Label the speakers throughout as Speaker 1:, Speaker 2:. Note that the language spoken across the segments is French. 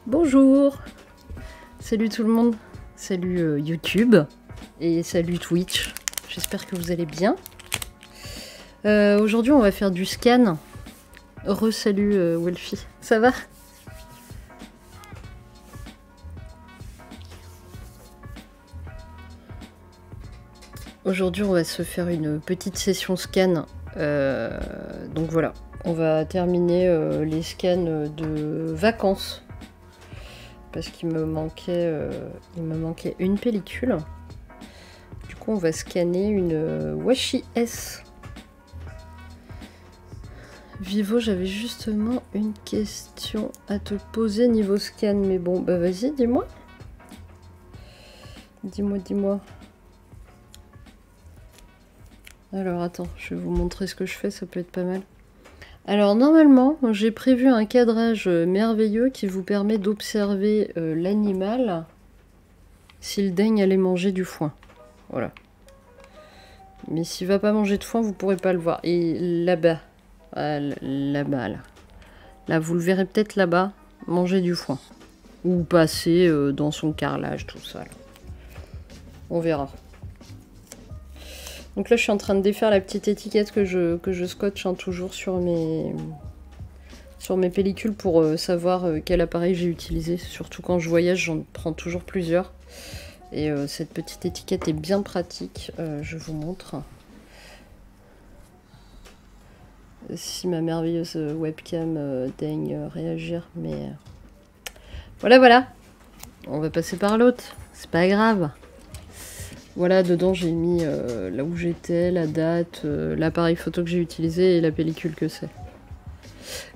Speaker 1: Bonjour, salut tout le monde, salut YouTube et salut Twitch, j'espère que vous allez bien. Aujourd'hui on va faire du scan. Re-salut Welfie, ça va? Aujourd'hui on va se faire une petite session scan, donc voilà, on va terminer les scans de vacances. Parce qu'il me manquait une pellicule. Du coup, on va scanner une Washi S. Vivo, j'avais justement une question à te poser niveau scan. Mais bon, bah vas-y, dis-moi. Dis-moi. Alors, attends, je vais vous montrer ce que je fais, ça peut être pas mal. Alors normalement, j'ai prévu un cadrage merveilleux qui vous permet d'observer l'animal s'il daigne aller manger du foin. Voilà. Mais s'il va pas manger de foin, vous pourrez pas le voir. Et là-bas, là-bas, là. Là, vous le verrez peut-être là-bas, manger du foin. Ou passer dans son carrelage, tout ça. Là. On verra. Donc là, je suis en train de défaire la petite étiquette que je scotche hein, toujours sur mes pellicules pour savoir quel appareil j'ai utilisé. Surtout quand je voyage, j'en prends toujours plusieurs. Et cette petite étiquette est bien pratique. Je vous montre. Si ma merveilleuse webcam daigne réagir. Mais voilà. On va passer par l'autre. C'est pas grave. Voilà, dedans j'ai mis là où j'étais, la date, l'appareil photo que j'ai utilisé et la pellicule que c'est.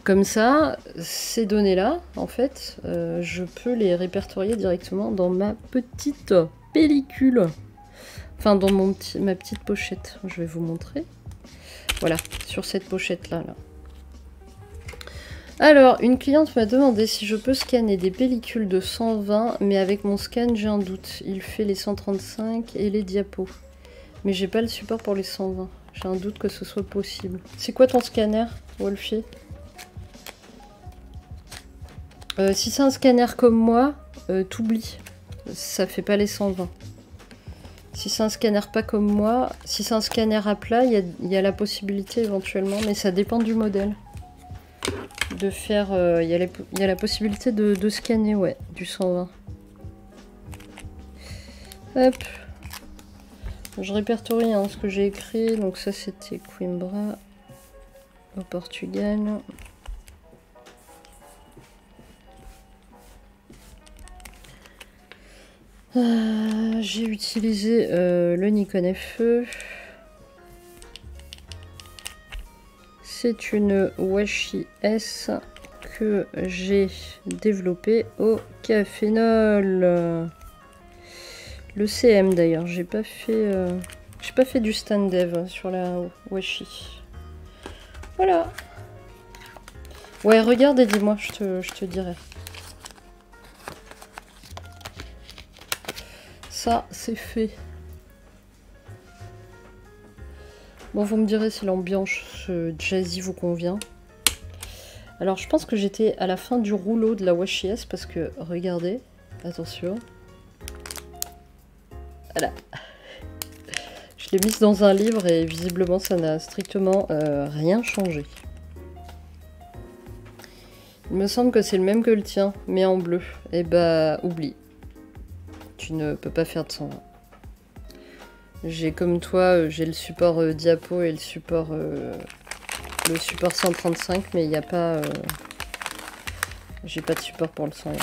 Speaker 1: Comme ça, ces données-là, en fait, je peux les répertorier directement dans ma petite pellicule. Enfin, dans ma petite pochette. Je vais vous montrer. Voilà, sur cette pochette-là. Là. Alors, une cliente m'a demandé si je peux scanner des pellicules de 120, mais avec mon scan, j'ai un doute. Il fait les 135 et les diapos. Mais j'ai pas le support pour les 120. J'ai un doute que ce soit possible. C'est quoi ton scanner, Wolfie? Si c'est un scanner comme moi, t'oublies. Ça fait pas les 120. Si c'est un scanner pas comme moi, si c'est un scanner à plat, il y a la possibilité éventuellement, mais ça dépend du modèle. De faire... il y a la possibilité de scanner, ouais, du 120. Hop. Je répertorie hein, ce que j'ai écrit. Donc ça, c'était Coimbra, au Portugal. J'ai utilisé le Nikon FE. C'est une Washi S que j'ai développée au Cafénol. Le CM d'ailleurs, j'ai pas fait du stand dev sur la Washi. Voilà. Ouais, regarde et dis-moi, je te dirai. Ça, c'est fait. Bon, vous me direz si l'ambiance jazzy vous convient. Alors, je pense que j'étais à la fin du rouleau de la Washi S parce que, regardez, attention. Voilà. Je l'ai mise dans un livre et visiblement, ça n'a strictement rien changé. Il me semble que c'est le même que le tien, mais en bleu. Eh bah, oublie. Tu ne peux pas faire de 120. J'ai comme toi, j'ai le support diapo et le support 135, mais il n'y a pas... j'ai pas de support pour le 120.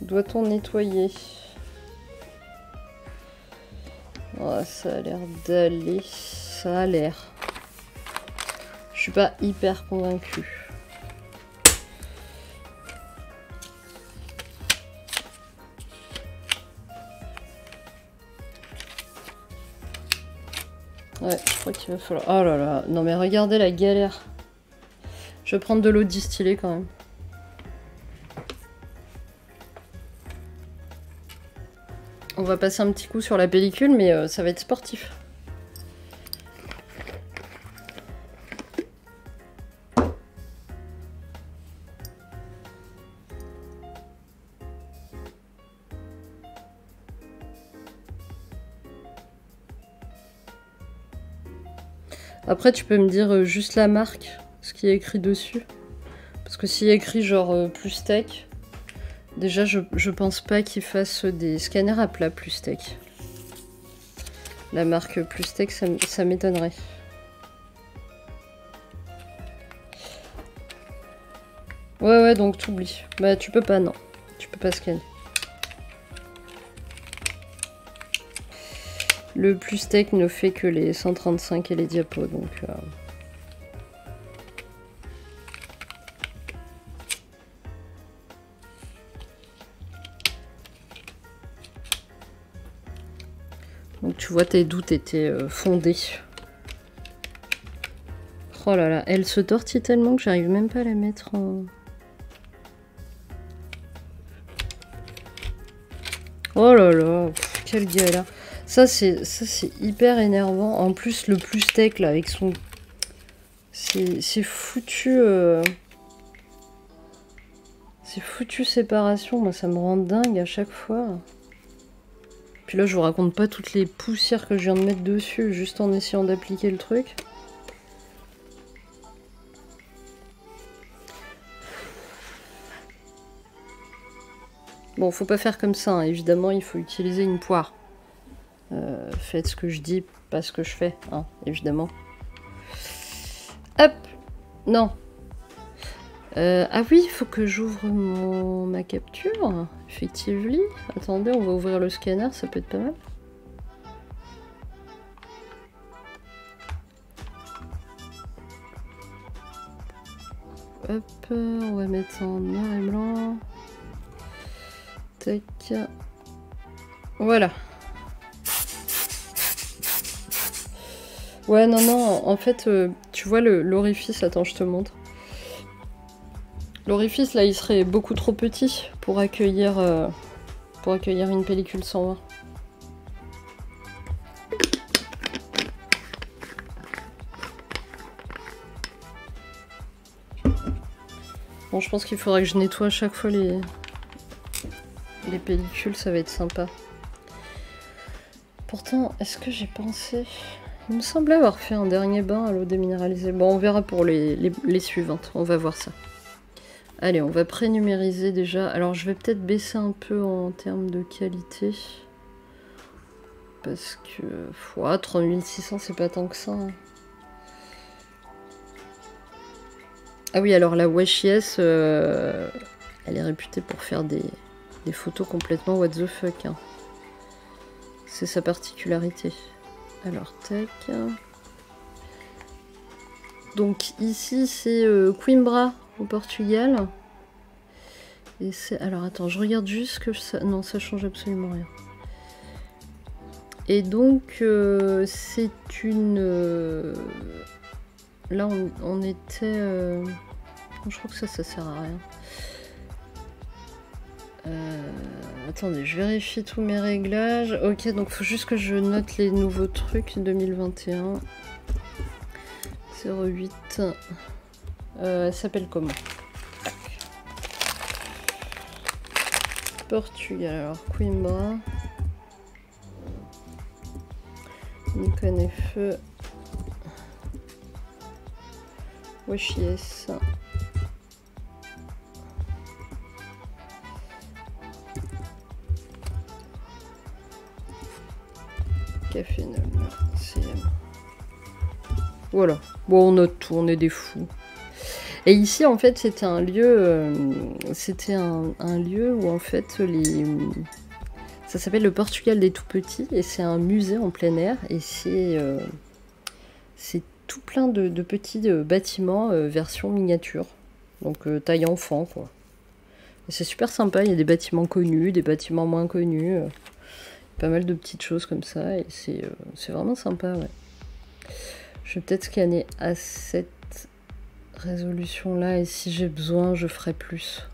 Speaker 1: Doit-on nettoyer? Oh, ça a l'air d'aller. Ça a l'air. Je suis pas hyper convaincue. Ouais, je crois qu'il va falloir... Oh là là, non mais regardez la galère. Je vais prendre de l'eau distillée quand même. On va passer un petit coup sur la pellicule, mais ça va être sportif. Après, tu peux me dire juste la marque, ce qui est écrit dessus. Parce que s'il y a écrit genre plus tech, déjà je pense pas qu'ils fassent des scanners à plat plus tech. La marque plus tech, ça m'étonnerait. Ouais, donc t'oublies. Bah tu peux pas, non. Tu peux pas scanner. Le plus tech ne fait que les 135 et les diapos, donc... Donc tu vois, tes doutes étaient fondés. Oh là là, elle se tortille tellement que j'arrive même pas à la mettre en... Oh là là, pff, quelle galère. Ça c'est hyper énervant. En plus le plus tech là avec son... C'est foutu... C'est foutu séparation, moi ça me rend dingue à chaque fois. Puis là je vous raconte pas toutes les poussières que je viens de mettre dessus juste en essayant d'appliquer le truc. Bon, faut pas faire comme ça, hein. Évidemment il faut utiliser une poire. Faites ce que je dis, pas ce que je fais, hein, évidemment. Hop. Non. Ah oui, il faut que j'ouvre ma capture. Effectivement. Attendez, on va ouvrir le scanner, ça peut être pas mal. Hop, on va mettre en noir et blanc. Tac. Voilà. Ouais, non, en fait, tu vois l'orifice, attends, je te montre. L'orifice, là, il serait beaucoup trop petit pour accueillir une pellicule 120. Bon, je pense qu'il faudra que je nettoie à chaque fois les pellicules, ça va être sympa. Pourtant, est-ce que j'ai pensé... Il me semblait avoir fait un dernier bain à l'eau déminéralisée. Bon, on verra pour les suivantes, on va voir ça. Allez, on va prénumériser déjà. Alors, je vais peut-être baisser un peu en termes de qualité. Parce que... 3600, c'est pas tant que ça. Hein. Ah oui, alors la Wesh Yes, elle est réputée pour faire des photos complètement what the fuck. Hein. C'est sa particularité. Alors, tac. Donc ici, c'est Coimbra, au Portugal. Et c'est... Alors, attends, je regarde juste que ça... Non, ça change absolument rien. Et donc, c'est une... Là, on était... Je crois que ça sert à rien. Attendez, je vérifie tous mes réglages. Ok, donc faut juste que je note les nouveaux trucs 2021. 08. Elle s'appelle comment? Portugal, alors Coimbra. Nikon et feu. Wesh Yes. Café Nol, CM. Voilà. Bon, on note tout, on est des fous. Et ici, en fait, c'était un lieu... un lieu où, en fait, ça s'appelle le Portugal des tout-petits. Et c'est un musée en plein air. Et c'est tout plein de petits bâtiments version miniature. Donc, taille enfant, quoi. Et c'est super sympa. Il y a des bâtiments connus, des bâtiments moins connus. Pas mal de petites choses comme ça. Et c'est vraiment sympa, ouais. Je vais peut-être scanner à cette résolution-là. Et si j'ai besoin, je ferai plus.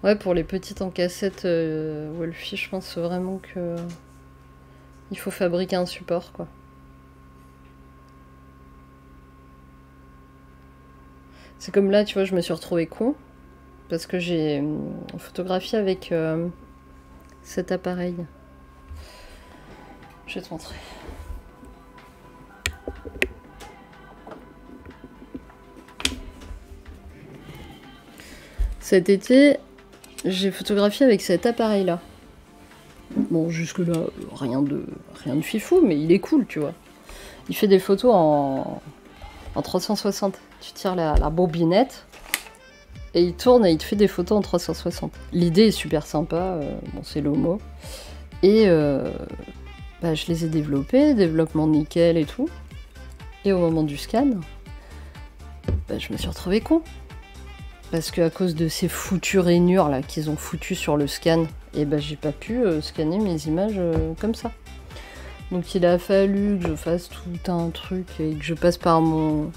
Speaker 1: Ouais, pour les petites en cassette Wolfie, je pense vraiment que il faut fabriquer un support, quoi. C'est comme là, tu vois, je me suis retrouvée con parce que j'ai photographié avec cet appareil. Je vais te montrer. Cet été, j'ai photographié avec cet appareil-là. Bon, jusque-là, rien de fifou, mais il est cool, tu vois. Il fait des photos en 360. Tu tires la bobinette et il tourne et il te fait des photos en 360. L'idée est super sympa, bon, c'est l'homo. Et bah, je les ai développés, développement nickel et tout. Et au moment du scan, bah, je me suis retrouvée con. Parce qu'à cause de ces foutues rainures là qu'ils ont foutues sur le scan, et bah j'ai pas pu scanner mes images comme ça. Donc il a fallu que je fasse tout un truc et que je passe par mon...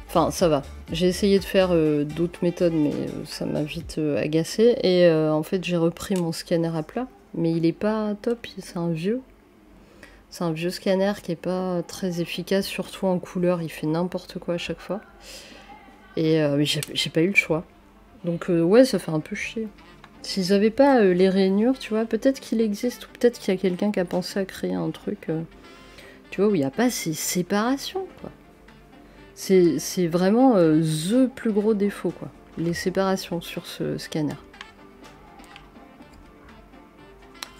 Speaker 1: Enfin ça va. J'ai essayé de faire d'autres méthodes mais ça m'a vite agacé. Et en fait j'ai repris mon scanner à plat. Mais il est pas top, c'est un vieux. C'est un vieux scanner qui est pas très efficace, surtout en couleur, il fait n'importe quoi à chaque fois. Et j'ai pas eu le choix. Donc ouais, ça fait un peu chier. S'ils avaient pas les rainures, tu vois, peut-être qu'il existe, ou peut-être qu'il y a quelqu'un qui a pensé à créer un truc, tu vois, où il n'y a pas ces séparations, quoi. C'est vraiment the plus gros défaut, quoi. Les séparations sur ce scanner.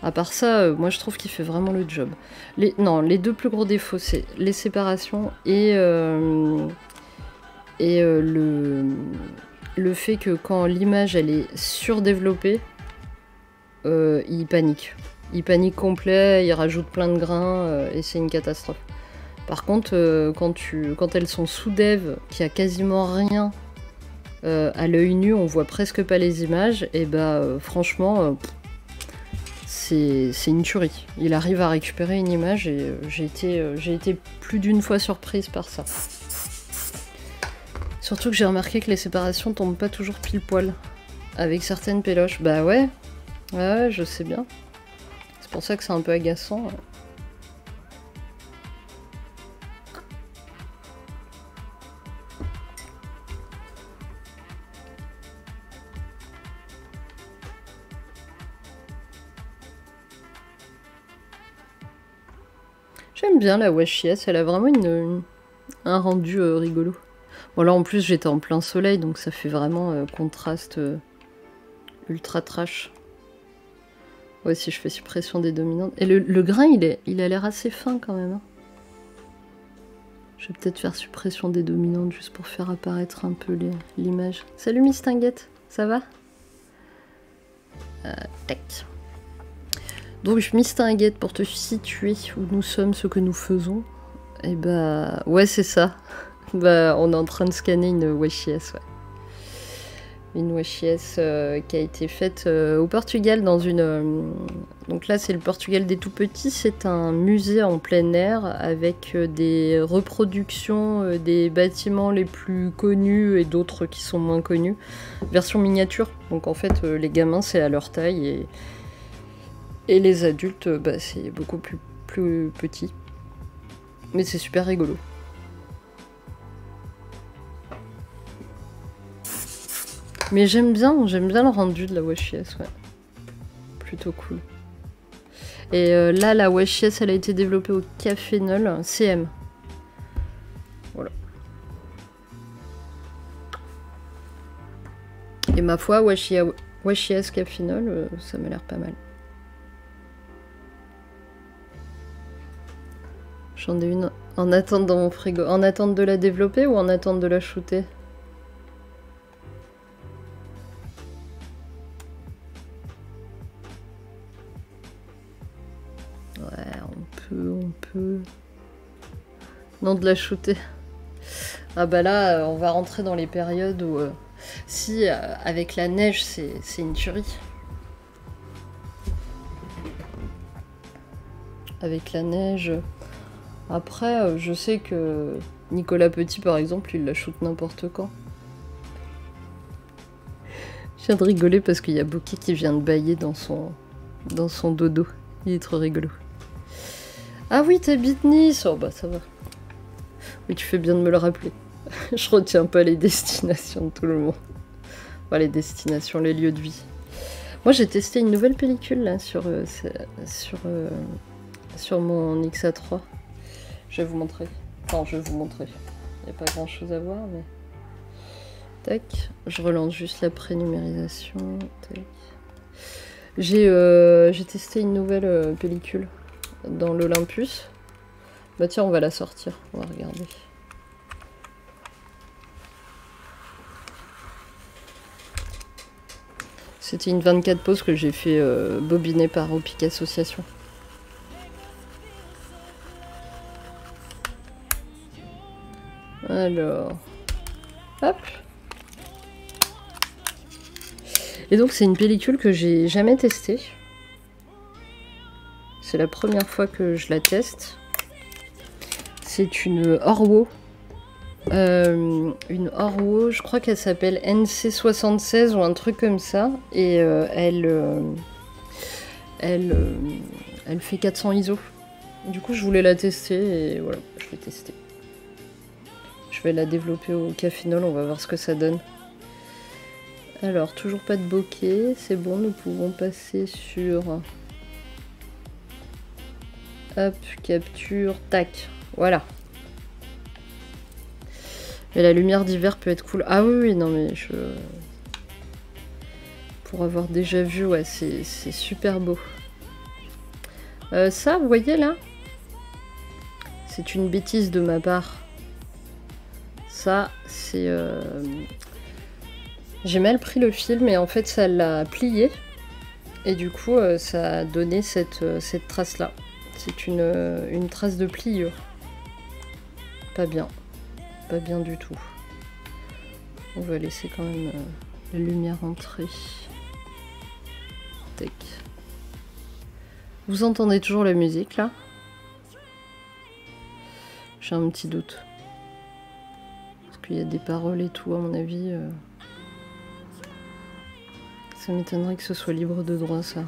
Speaker 1: À part ça, moi je trouve qu'il fait vraiment le job. Non, les deux plus gros défauts, c'est les séparations et le fait que quand l'image elle est surdéveloppée, il panique. Il panique complet, il rajoute plein de grains et c'est une catastrophe. Par contre, quand elles sont sous-dev, qu'il n'y a quasiment rien à l'œil nu, on voit presque pas les images, et bah franchement, c'est une tuerie. Il arrive à récupérer une image et j'ai été plus d'une fois surprise par ça. Surtout que j'ai remarqué que les séparations tombent pas toujours pile poil avec certaines péloches. Bah ouais, ouais, je sais bien. C'est pour ça que c'est un peu agaçant. J'aime bien la Washi S, elle a vraiment un rendu rigolo. Bon là en plus j'étais en plein soleil donc ça fait vraiment contraste ultra trash. Ouais, si je fais suppression des dominantes. Et le grain il a l'air assez fin quand même. Hein. Je vais peut-être faire suppression des dominantes juste pour faire apparaître un peu l'image. Salut Miss Tinguette, ça va? Tac. Donc Miss Tinguette, pour te situer où nous sommes, ce que nous faisons. Et bah ouais c'est ça. Bah on est en train de scanner une Washi S, ouais. Une Washi S qui a été faite au Portugal dans une... donc là c'est le Portugal des tout petits, c'est un musée en plein air avec des reproductions des bâtiments les plus connus et d'autres qui sont moins connus. Version miniature, donc en fait les gamins c'est à leur taille et les adultes bah, c'est beaucoup plus petit. Mais c'est super rigolo. Mais j'aime bien le rendu de la Washi S, ouais. Plutôt cool. Et là, la Washi S, elle a été développée au Cafénol CM. Voilà. Et ma foi, Washi S Cafénol, ça m'a l'air pas mal. J'en ai une en attente dans mon frigo. En attente de la développer ou en attente de la shooter? On peut... Non, de la shooter. Ah bah là, on va rentrer dans les périodes où... si, avec la neige, c'est une tuerie. Avec la neige... Après, je sais que Nicolas Petit, par exemple, il la shoot n'importe quand. Je viens de rigoler parce qu'il y a Boki qui vient de bâiller dans son dodo. Il est trop rigolo. Ah oui, t'habites Nice. Oh bah ça va. Oui, tu fais bien de me le rappeler. Je retiens pas les destinations de tout le monde. Enfin, les destinations, les lieux de vie. Moi, j'ai testé une nouvelle pellicule là sur mon XA3. Je vais vous montrer. Enfin, je vais vous montrer. Il n'y a pas grand chose à voir, mais... Tac. Je relance juste la prénumérisation. Tac. J'ai testé une nouvelle pellicule dans l'Olympus. Bah tiens, on va la sortir. On va regarder. C'était une 24 pouces que j'ai fait bobiner par Opic Association. Alors, hop. Et donc c'est une pellicule que j'ai jamais testée. C'est la première fois que je la teste. C'est une Orwo. Une Orwo, je crois qu'elle s'appelle NC76 ou un truc comme ça. Et elle fait 400 ISO. Du coup, je voulais la tester et voilà, je l'ai testée. Je vais la développer au Caffinol, on va voir ce que ça donne. Alors, toujours pas de bokeh, c'est bon, nous pouvons passer sur... Hop, capture, tac, voilà. Mais la lumière d'hiver peut être cool. Ah oui, oui, non mais je... Pour avoir déjà vu, ouais, c'est super beau. Ça, vous voyez là? C'est une bêtise de ma part. Ça, c'est... J'ai mal pris le film et en fait ça l'a plié. Et du coup, ça a donné cette trace-là. C'est une trace de pliure. Pas bien. Pas bien du tout. On va laisser quand même la lumière entrer. Tac. Vous entendez toujours la musique là? J'ai un petit doute. Parce qu'il y a des paroles et tout, à mon avis. Ça m'étonnerait que ce soit libre de droit, ça.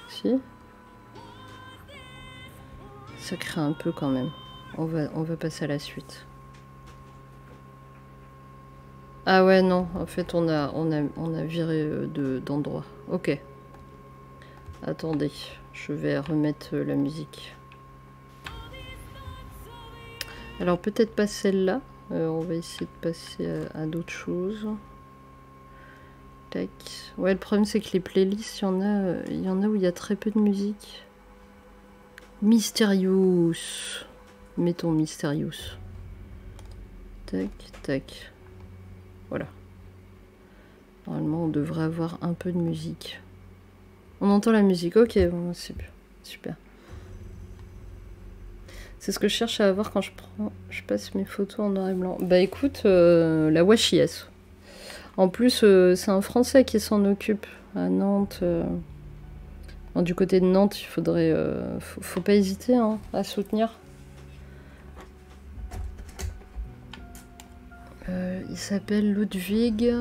Speaker 1: Si? Ça craint un peu quand même. On va passer à la suite. Ah ouais, non. En fait, on a viré d'endroit. Ok. Attendez. Je vais remettre la musique. Alors, peut-être pas celle-là. On va essayer de passer à d'autres choses. Tac. Ouais, le problème, c'est que les playlists, il y en a où il y a très peu de musique. Mysterious. Mettons Mysterious. Tac, tac. Voilà. Normalement, on devrait avoir un peu de musique. On entend la musique. Ok, bon, c'est super. C'est ce que je cherche à avoir quand je passe mes photos en noir et blanc. Bah écoute, la WashIS. En plus, c'est un Français qui s'en occupe à Nantes. Non, du côté de Nantes, il faudrait... faut pas hésiter hein, à soutenir. Il s'appelle Ludwig.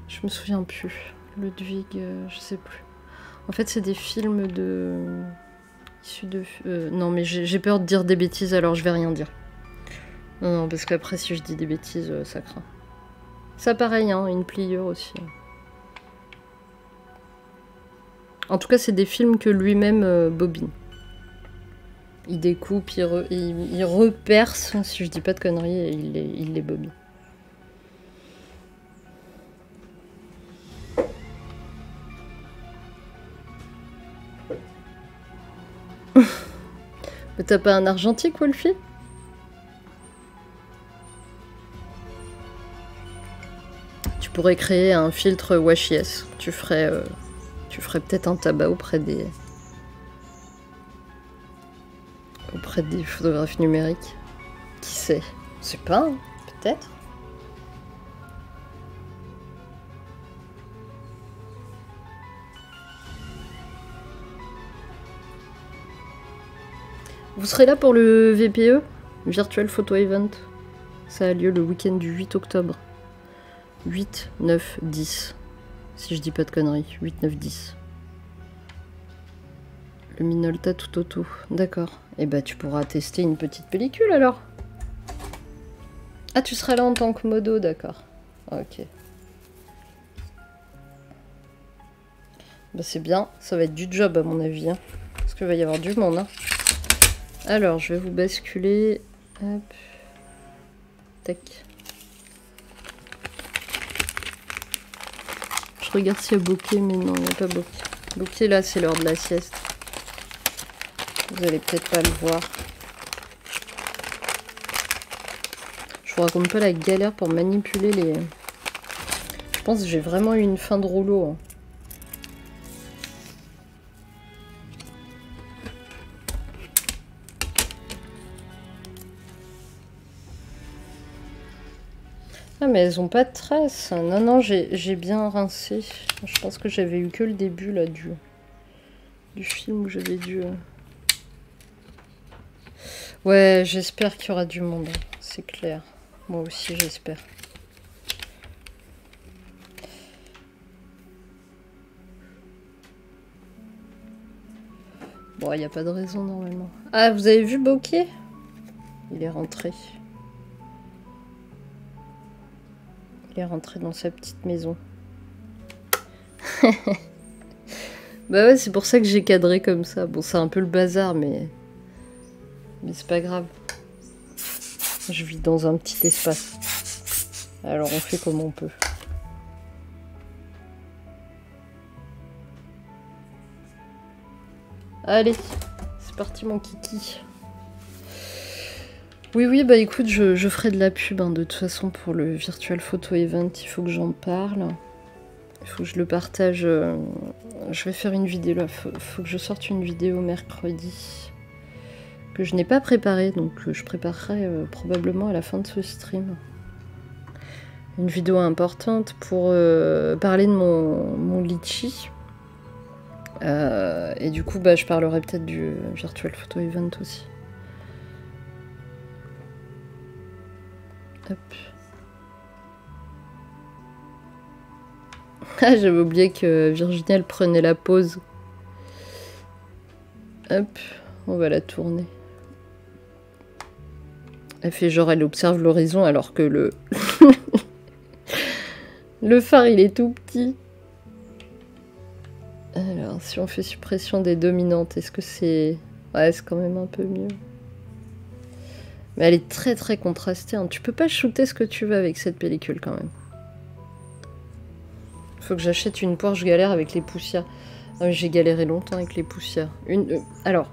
Speaker 1: Je me souviens plus. Ludwig, je sais plus. En fait, c'est des films de... issus de... non, mais j'ai peur de dire des bêtises, alors je vais rien dire. Non, parce qu'après, si je dis des bêtises, ça craint. Ça, pareil, hein, une pliure aussi. En tout cas, c'est des films que lui-même bobine. Il découpe, il reperce, si je dis pas de conneries, et il les bobine. Mais t'as pas un argentique, Wolfie? Tu pourrais créer un filtre WashIS. Tu ferais peut-être un tabac auprès des photographes numériques. Qui sait? Je sais pas, hein, peut-être. Vous serez là pour le VPE, Virtual Photo Event? Ça a lieu le week-end du 8 octobre. 8, 9, 10. Si je dis pas de conneries. 8, 9, 10. Le Minolta tout auto. D'accord. Et bah tu pourras tester une petite pellicule alors. Ah, tu seras là en tant que modo, d'accord. Ok. Bah c'est bien, ça va être du job à mon avis. Hein. Parce qu'il va y avoir du monde. Hein. Alors, je vais vous basculer. Hop. Tac. Je regarde s'il y a bokeh, mais non, il n'y a pas bokeh. Bokeh, là, c'est l'heure de la sieste. Vous allez peut-être pas le voir. Je vous raconte pas la galère pour manipuler les... Je pense que j'ai vraiment eu une fin de rouleau. Hein. Ah mais elles ont pas de traces. Non, non, j'ai bien rincé. Je pense que j'avais eu que le début là du film où j'avais dû... Ouais, j'espère qu'il y aura du monde. C'est clair. Moi aussi, j'espère. Bon, il n'y a pas de raison normalement. Ah, vous avez vu Bokeh? Il est rentré. Il est rentré dans sa petite maison. Bah ouais, c'est pour ça que j'ai cadré comme ça. Bon, c'est un peu le bazar, mais c'est pas grave. Je vis dans un petit espace. Alors on fait comme on peut. Allez, c'est parti mon kiki. Oui, bah écoute, je ferai de la pub hein, de toute façon pour le Virtual Photo Event, il faut que j'en parle. Il faut que je le partage. Je vais faire une vidéo là, faut que je sorte une vidéo mercredi. Que je n'ai pas préparée, donc je préparerai probablement à la fin de ce stream. Une vidéo importante pour parler de mon litchi. Et du coup, bah, je parlerai peut-être du Virtual Photo Event aussi. Hop. Ah, j'avais oublié que Virginie, elle prenait la pause. Hop, on va la tourner. Elle fait genre, elle observe l'horizon alors que le... le phare, il est tout petit. Alors, si on fait suppression des dominantes, est-ce que c'est... Ouais, c'est quand même un peu mieux. Mais elle est très très contrastée. Hein. Tu peux pas shooter ce que tu veux avec cette pellicule quand même. Faut que j'achète une poire, je galère avec les poussières. Ah, j'ai galéré longtemps avec les poussières. Alors,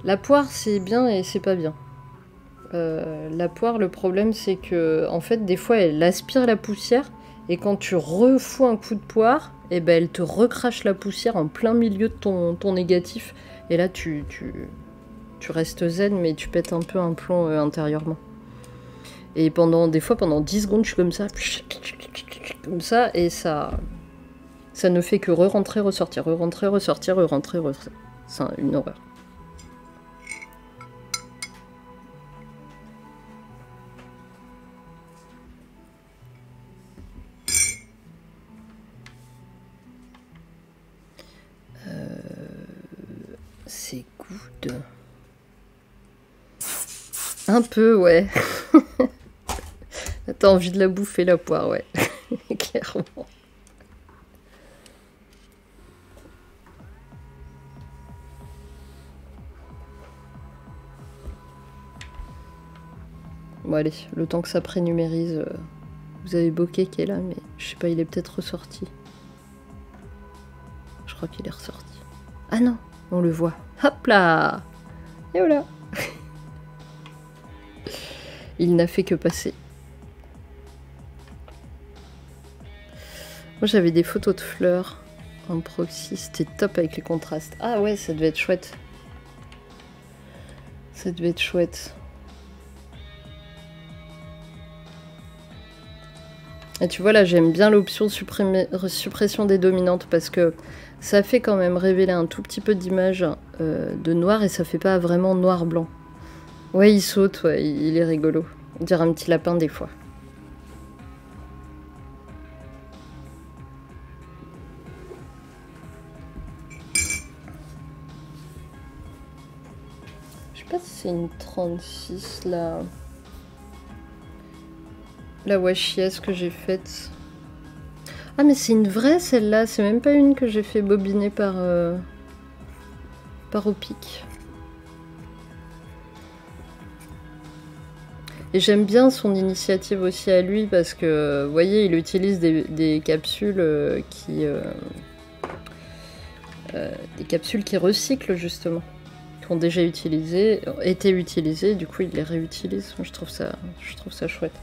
Speaker 1: la poire c'est bien et c'est pas bien. La poire, le problème c'est que en fait des fois elle aspire la poussière et quand tu refous un coup de poire, et ben elle te recrache la poussière en plein milieu de ton négatif et là tu restes zen mais tu pètes un peu un plomb intérieurement. Et des fois pendant 10 secondes je suis comme ça et ça ne fait que re-rentrer, ressortir, re-rentrer, ressortir, re-rentrer, ressortir. C'est une horreur. C'est good. Un peu, ouais. T'as envie de la bouffer, la poire, ouais. Clairement. Bon, allez, le temps que ça prénumérise, vous avez Bokeh qui est là, mais je sais pas, il est peut-être ressorti. Je crois qu'il est ressorti. Ah non, on le voit. Hop là! Et voilà! Il n'a fait que passer. Moi j'avais des photos de fleurs en proxy, c'était top avec les contrastes. Ah ouais, ça devait être chouette. Ça devait être chouette. Et tu vois là, j'aime bien l'option suppression des dominantes parce que ça fait quand même révéler un tout petit peu d'image de noir et ça fait pas vraiment noir-blanc. Ouais, il saute, ouais, il est rigolo. On dirait un petit lapin des fois. Je sais pas si c'est une 36 là. La washi S que j'ai faite. Ah mais c'est une vraie celle-là, c'est même pas une que j'ai fait bobiner par au pic. Et j'aime bien son initiative aussi à lui parce que, vous voyez, il utilise des capsules des capsules qui recyclent justement, qui ont déjà été utilisées, du coup il les réutilise. Moi, je trouve ça chouette.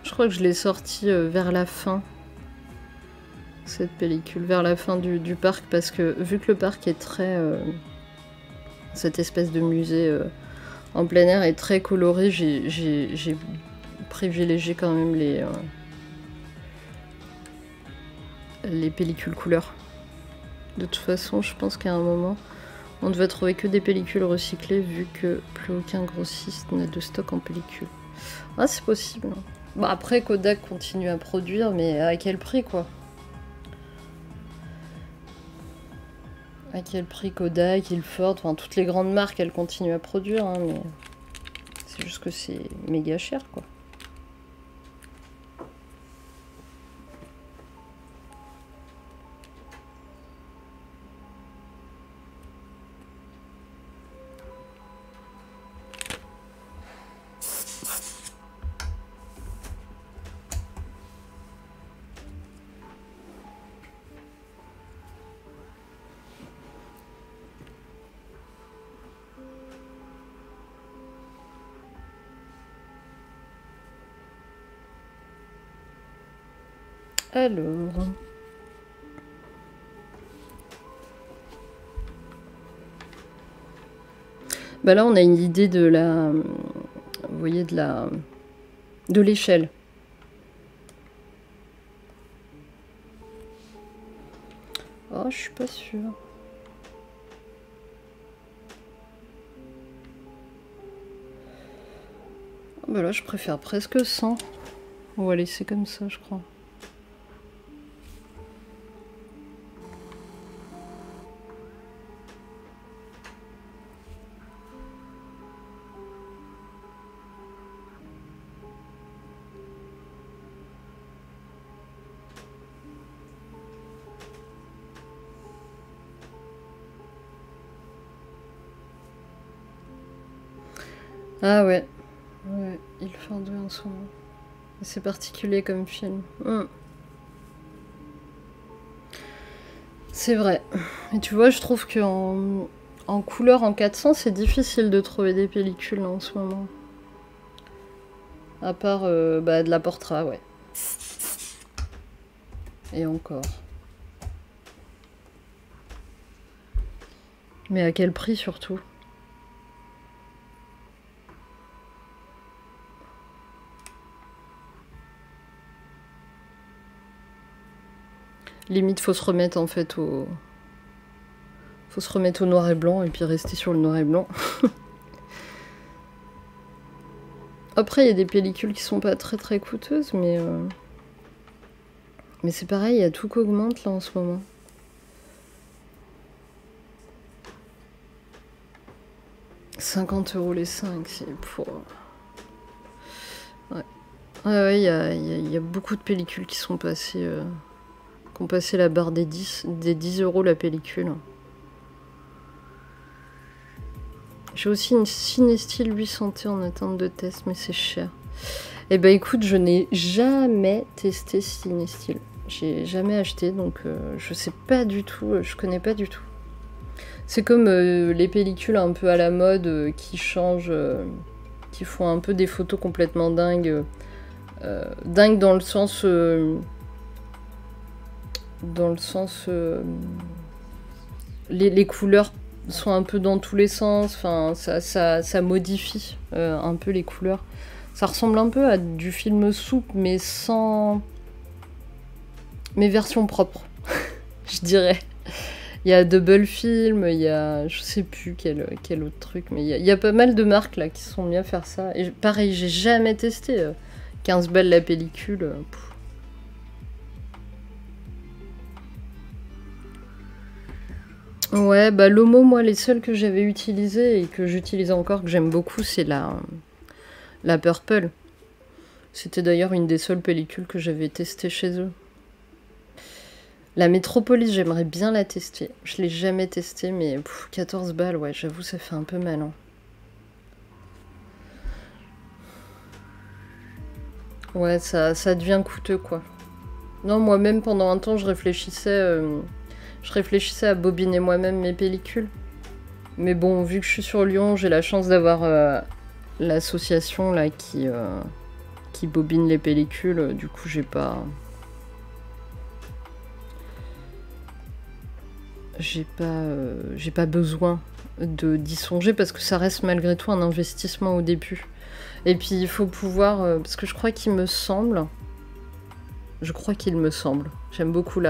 Speaker 1: Je crois que je l'ai sortie vers la fin, cette pellicule, vers la fin du parc, parce que vu que le parc est très... cette espèce de musée en plein air est très coloré, j'ai privilégié quand même les pellicules couleurs. De toute façon, je pense qu'à un moment, on devait trouver que des pellicules recyclées, vu que plus aucun grossiste n'a de stock en pellicule. Ah, c'est possible. Bon, après, Kodak continue à produire, mais à quel prix, quoi? À quel prix Kodak, Ilford, enfin toutes les grandes marques, elles continuent à produire, hein, mais c'est juste que c'est méga cher, quoi. Alors... Bah là, on a une idée de la... Vous voyez, de l'échelle. Oh, je suis pas sûre. Bah là, je préfère presque 100. On va laisser comme ça, je crois. Ah ouais. Ouais, il fait un deux en ce moment. C'est particulier comme film. C'est vrai. Et tu vois, je trouve qu'en en couleur en 400, c'est difficile de trouver des pellicules là, en ce moment. À part bah, de la Portra, ouais. Et encore. Mais à quel prix surtout? Limite, faut se remettre en fait au... Faut se remettre au noir et blanc et puis rester sur le noir et blanc. Après, il y a des pellicules qui sont pas très très coûteuses, mais c'est pareil, il y a tout qui augmente là en ce moment. « 50 € les 5, c'est pour... Ouais. Ouais, il y a beaucoup de pellicules qui sont passées... qui ont passé la barre des 10 € la pellicule. J'ai aussi une Cinestyle 800T en attente de test, mais c'est cher. Et bah écoute, je n'ai jamais testé Cinestyle. J'ai jamais acheté, donc je sais pas du tout, je connais pas du tout. C'est comme les pellicules un peu à la mode qui changent, qui font un peu des photos complètement dingues Dingue dans le sens... les couleurs sont un peu dans tous les sens, enfin, ça modifie un peu les couleurs. Ça ressemble un peu à du film soupe, mais sans... mais version propre, je dirais. Il y a Double Film, il y a... je sais plus quel autre truc, mais il y a pas mal de marques là qui sont mis à faire ça. Et pareil, j'ai jamais testé. 15 balles la pellicule. Ouais, bah l'Homo, moi, les seuls que j'avais utilisés et que j'utilise encore, que j'aime beaucoup, c'est la Purple. C'était d'ailleurs une des seules pellicules que j'avais testées chez eux. La Métropolis, j'aimerais bien la tester. Je l'ai jamais testée, mais 14 balles, ouais, j'avoue, ça fait un peu mal. Hein. Ouais, ça devient coûteux, quoi. Non, moi-même, pendant un temps, je réfléchissais à bobiner moi-même mes pellicules. Mais bon, vu que je suis sur Lyon, j'ai la chance d'avoir l'association là qui bobine les pellicules. Du coup, j'ai pas besoin d'y songer parce que ça reste malgré tout un investissement au début. Et puis il faut pouvoir, parce que je crois qu'il me semble, j'aime beaucoup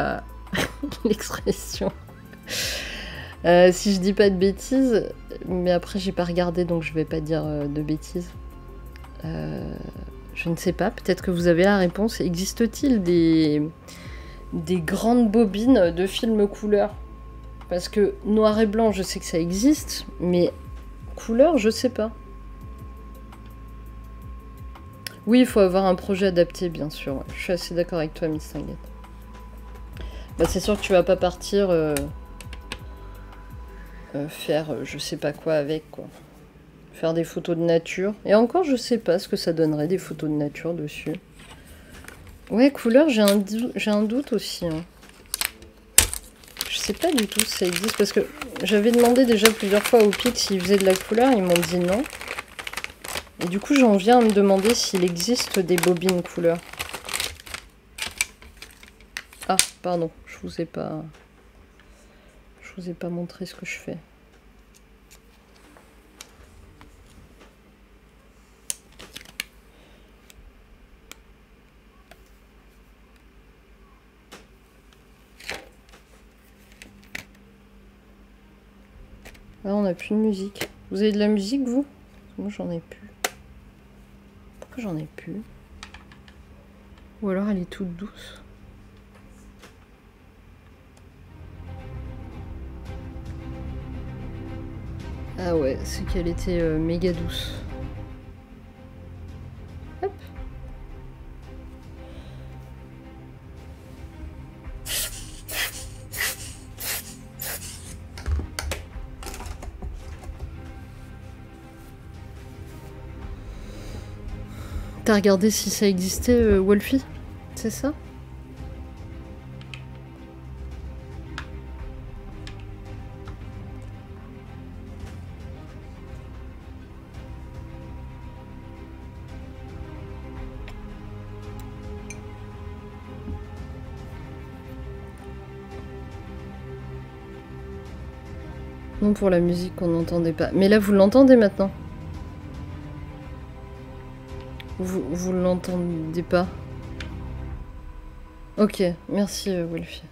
Speaker 1: l'expression. Si je dis pas de bêtises, mais après j'ai pas regardé donc je vais pas dire de bêtises. Je ne sais pas, peut-être que vous avez la réponse. Existe-t-il des grandes bobines de films couleur? Parce que noir et blanc, je sais que ça existe, mais couleur, je sais pas. Oui, il faut avoir un projet adapté, bien sûr. Ouais. Je suis assez d'accord avec toi, Miss Tinguette. Bah, c'est sûr que tu vas pas partir faire je sais pas quoi avec, quoi. Faire des photos de nature. Et encore, je sais pas ce que ça donnerait, des photos de nature dessus. Ouais, couleur, j'ai un doute aussi. Hein. Je sais pas du tout si ça existe, parce que j'avais demandé déjà plusieurs fois au PIC s'ils faisaient de la couleur, ils m'ont dit non. Et du coup, j'en viens à me demander s'il existe des bobines couleur. Ah, pardon, je vous ai pas montré ce que je fais. Là, on n'a plus de musique. Vous avez de la musique, vous? Moi, j'en ai plus. Pourquoi j'en ai plus? Ou alors, elle est toute douce. Ah ouais, c'est qu'elle était méga douce. Hop. T'as regardé si ça existait, Wolfie? C'est ça? Non, pour la musique qu'on n'entendait pas. Mais là, vous l'entendez maintenant? Vous l'entendez pas? Ok, merci Wolfie.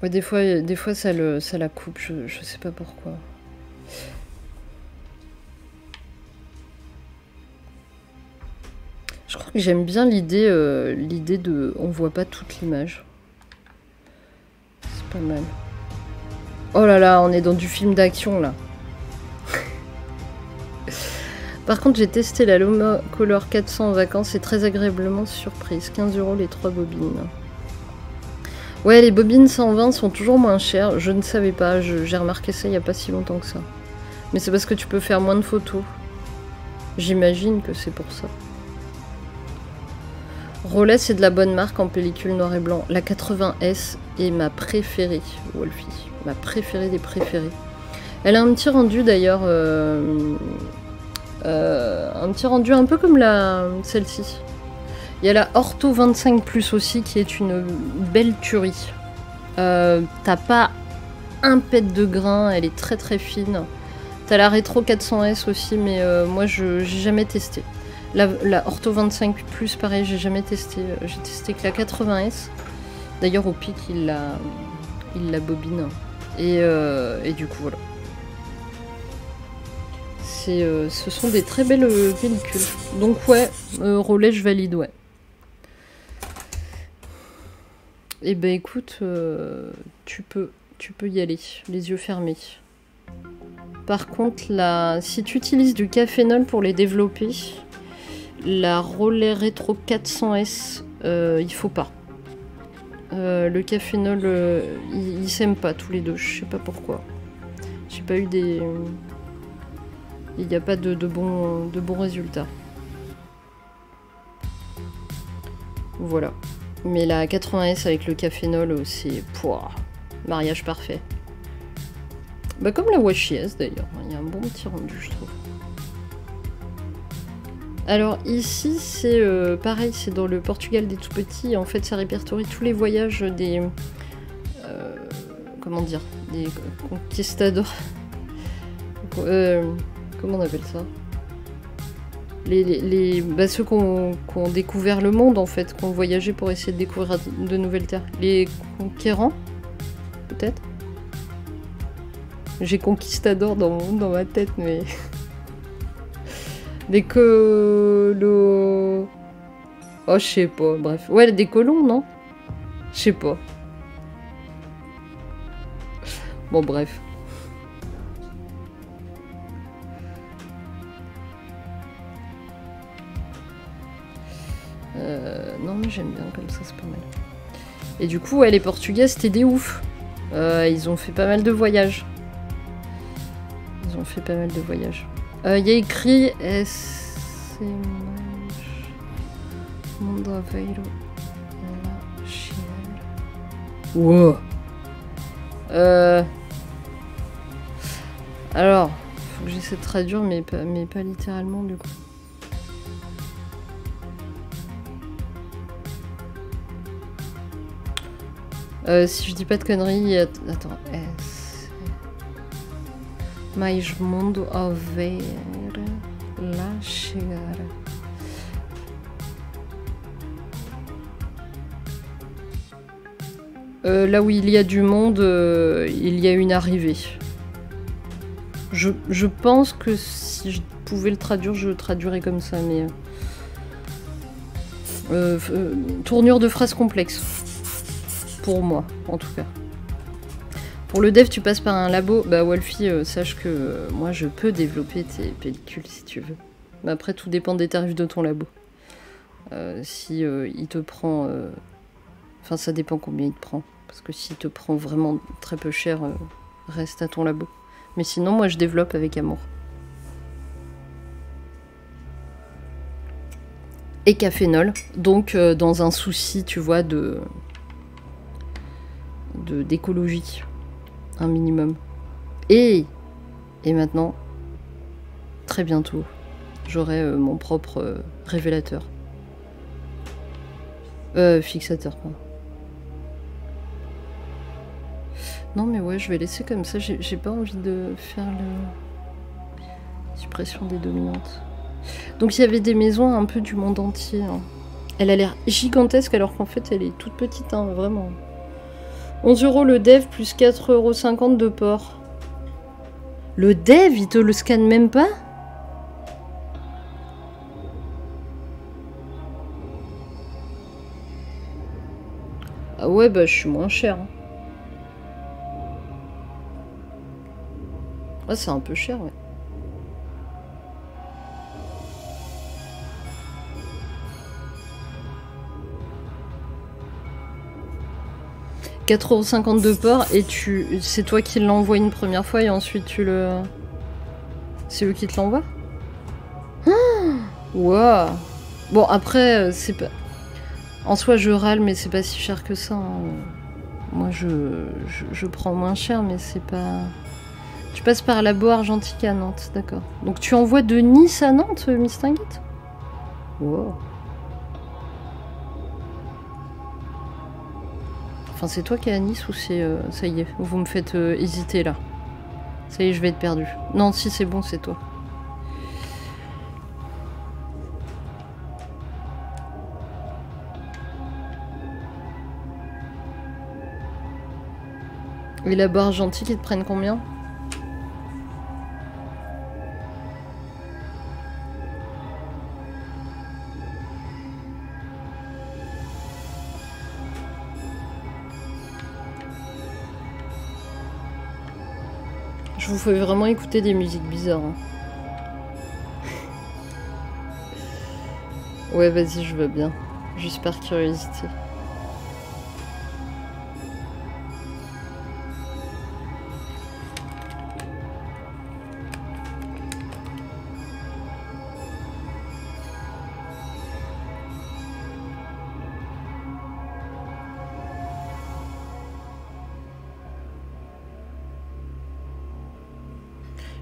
Speaker 1: Ouais, des fois ça la coupe, je sais pas pourquoi. Je crois que j'aime bien l'idée de... on voit pas toute l'image. C'est pas mal. Oh là là, on est dans du film d'action là. Par contre, j'ai testé la Loma Color 400 en vacances et très agréablement surprise. 15 € les 3 bobines. Ouais, les bobines 120 sont toujours moins chères. Je ne savais pas, j'ai remarqué ça il n'y a pas si longtemps que ça. Mais c'est parce que tu peux faire moins de photos. J'imagine que c'est pour ça. Rollet, c'est de la bonne marque en pellicule noir et blanc. La 80S est ma préférée, Wolfie. Ma préférée des préférées. Elle a un petit rendu d'ailleurs... Un petit rendu un peu comme celle-ci. Il y a la Ortho 25 Plus aussi qui est une belle tuerie. T'as pas un pet de grain, elle est très très fine. T'as la Rétro 400S aussi, mais moi j'ai jamais testé. La Ortho 25 Plus, pareil, j'ai jamais testé. J'ai testé que la 80S. D'ailleurs, au pic, il la bobine. Et du coup, voilà. Ce sont des très belles pellicules. Donc ouais, relais, je valide, ouais. Et ben écoute, tu peux y aller, les yeux fermés. Par contre, si tu utilises du cafénol pour les développer, la relais rétro 400S, il faut pas. Le cafénol, ils s'aiment pas tous les deux, je sais pas pourquoi. J'ai pas eu des... Il n'y a pas de bons résultats. Voilà. Mais la 80S avec le cafénol, c'est... mariage parfait. Bah comme la Washi S d'ailleurs, il y a un bon petit rendu je trouve. Alors ici c'est pareil, c'est dans le Portugal des tout petits, en fait ça répertorie tous les voyages des... comment dire, des conquistadors. Comment on appelle ça? Ceux qui ont découvert le monde en fait, qui ont voyagé pour essayer de découvrir de nouvelles terres. Les conquérants, peut-être? J'ai conquistador dans ma tête, mais... Des colos... Oh, je sais pas, bref. Ouais, des colons, non? Je sais pas. Bon, bref. Non, mais j'aime bien comme ça, c'est pas mal. Et du coup, ouais, les Portugais, c'était des oufs. Ils ont fait pas mal de voyages. Il y a écrit Wow. Alors, faut que j'essaie de traduire, mais pas littéralement du coup. Si je dis pas de conneries, attends. Mais mundo ao ver lá chegar. Là où il y a du monde, il y a une arrivée. Je pense que si je pouvais le traduire, je le traduirais comme ça, mais... tournure de phrase complexe. Pour moi, en tout cas. Pour le dev, tu passes par un labo. Bah Wolfie, sache que moi je peux développer tes pellicules si tu veux. Mais après, tout dépend des tarifs de ton labo. Si il te prend... Enfin, ça dépend combien il te prend. Parce que s'il te prend vraiment très peu cher, reste à ton labo. Mais sinon, moi je développe avec amour. Et cafénol. Donc, dans un souci, tu vois, d'écologie. Un minimum. Et maintenant, très bientôt, j'aurai mon propre révélateur. Fixateur, pardon. Non mais ouais, je vais laisser comme ça, j'ai pas envie de faire la suppression des dominantes. Donc il y avait des maisons un peu du monde entier. Hein. Elle a l'air gigantesque alors qu'en fait elle est toute petite, hein, vraiment. 11 € le dev plus 4,50 € de port. Le dev, il te le scanne même pas? Ah ouais, bah je suis moins cher. Hein. Ouais, c'est un peu cher, ouais. « 4,50 € de port et c'est toi qui l'envoies une première fois et ensuite tu le... C'est eux qui te l'envoient? Waouh. Bon après c'est pas... En soi je râle mais c'est pas si cher que ça. Hein. Moi je prends moins cher mais c'est pas... Je passe par la Beau Argentique à Nantes, d'accord. Donc tu envoies de Nice à Nantes, Mistinguette? Wow. Enfin, c'est toi qui es à Nice ou c'est... ça y est, vous me faites hésiter là. Ça y est, je vais être perdu. Non, si c'est bon, c'est toi. Et la Beau Argentique, ils te prennent combien? Je vous fais vraiment écouter des musiques bizarres. Hein. Ouais, vas-y, je veux bien. Juste par curiosité.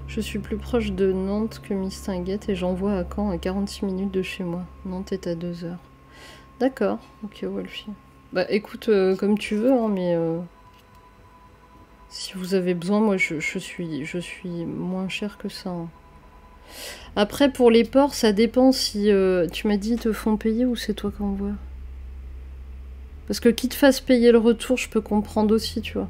Speaker 1: Je suis plus proche de Nantes que Mistinguette et j'envoie à Caen à 46 minutes de chez moi. Nantes est à 2 heures. D'accord, ok Wolfie. Bah écoute, comme tu veux, hein, mais si vous avez besoin, moi je suis moins cher que ça. Hein. Après pour les ports, ça dépend si tu m'as dit ils te font payer ou c'est toi qui envoies. Parce que qu'ils te fasse payer le retour, je peux comprendre aussi, tu vois.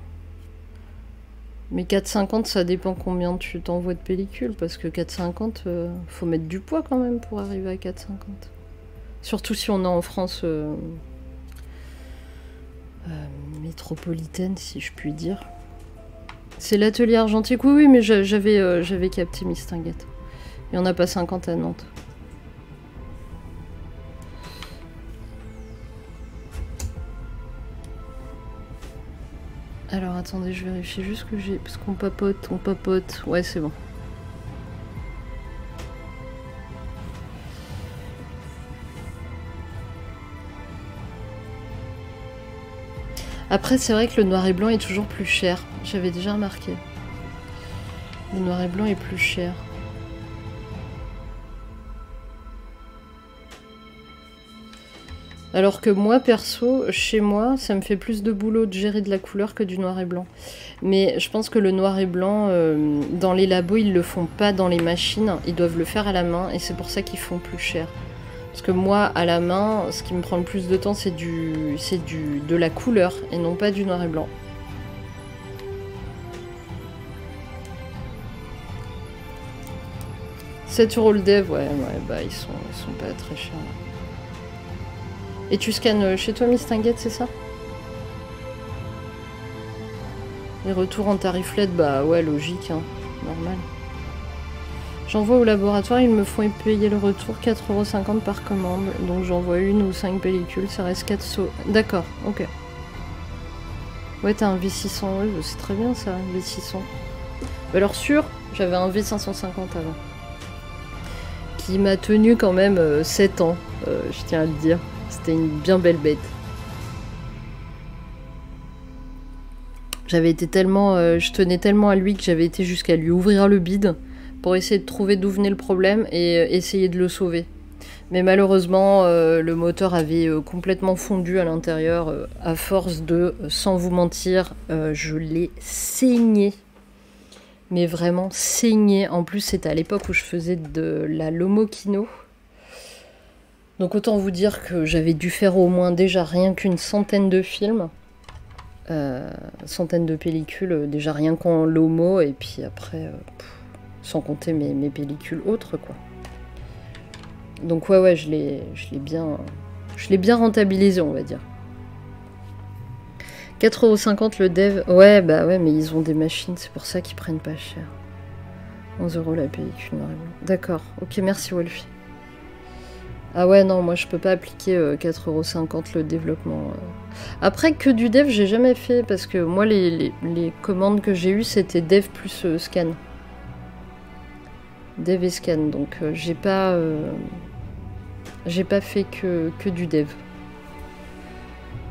Speaker 1: Mais 4,50 ça dépend combien tu t'envoies de pellicule, parce que 4,50 faut mettre du poids quand même pour arriver à 4,50. Surtout si on est en France métropolitaine, si je puis dire. C'est l'atelier argentique, oui, mais j'avais capté Mistinguette. Il n'y en a pas 50 à Nantes. Alors attendez, je vérifie juste que j'ai... Parce qu'on papote, on papote. Ouais, c'est bon. Après, c'est vrai que le noir et blanc est toujours plus cher. J'avais déjà remarqué. Le noir et blanc est plus cher. Alors que moi, perso, chez moi, ça me fait plus de boulot de gérer de la couleur que du noir et blanc. Mais je pense que le noir et blanc, dans les labos, ils le font pas dans les machines. Ils doivent le faire à la main et c'est pour ça qu'ils font plus cher. Parce que moi, à la main, ce qui me prend le plus de temps, c'est de la couleur et non pas du noir et blanc. « 7 € le dev, ouais, bah ils sont pas très chers. Et tu scannes chez toi, Mistinguette, c'est ça? Les retours en tarif LED, bah ouais, logique, hein, normal. J'envoie au laboratoire, ils me font payer le retour 4,50 € par commande. Donc j'envoie 1 ou 5 pellicules, ça reste 4 sauts. D'accord, ok. Ouais, t'as un V600, oui, c'est très bien ça, un V600. Alors sûr, j'avais un V550 avant. Qui m'a tenu quand même 7 ans, je tiens à le dire. C'était une bien belle bête. J'avais été tellement... je tenais tellement à lui que j'avais été jusqu'à lui ouvrir le bide pour essayer de trouver d'où venait le problème et essayer de le sauver. Mais malheureusement, le moteur avait complètement fondu à l'intérieur. À force de, sans vous mentir, je l'ai saigné. Mais vraiment saigné. En plus, c'était à l'époque où je faisais de la Lomokino. Donc autant vous dire que j'avais dû faire au moins déjà rien qu'une centaine de films. Centaines de pellicules, déjà rien qu'en Lomo. Et puis après, sans compter mes pellicules autres, quoi. Donc ouais, je l'ai bien rentabilisé, on va dire. 4,50 € le dev. Ouais, bah ouais, mais ils ont des machines, c'est pour ça qu'ils prennent pas cher. 11 € la pellicule. D'accord, ok, merci Wolfie. Ah ouais, non, moi je peux pas appliquer 4,50 € le développement. Après, que du dev, j'ai jamais fait, parce que moi, les commandes que j'ai eues, c'était dev plus scan. Dev et scan, donc j'ai pas fait que du dev.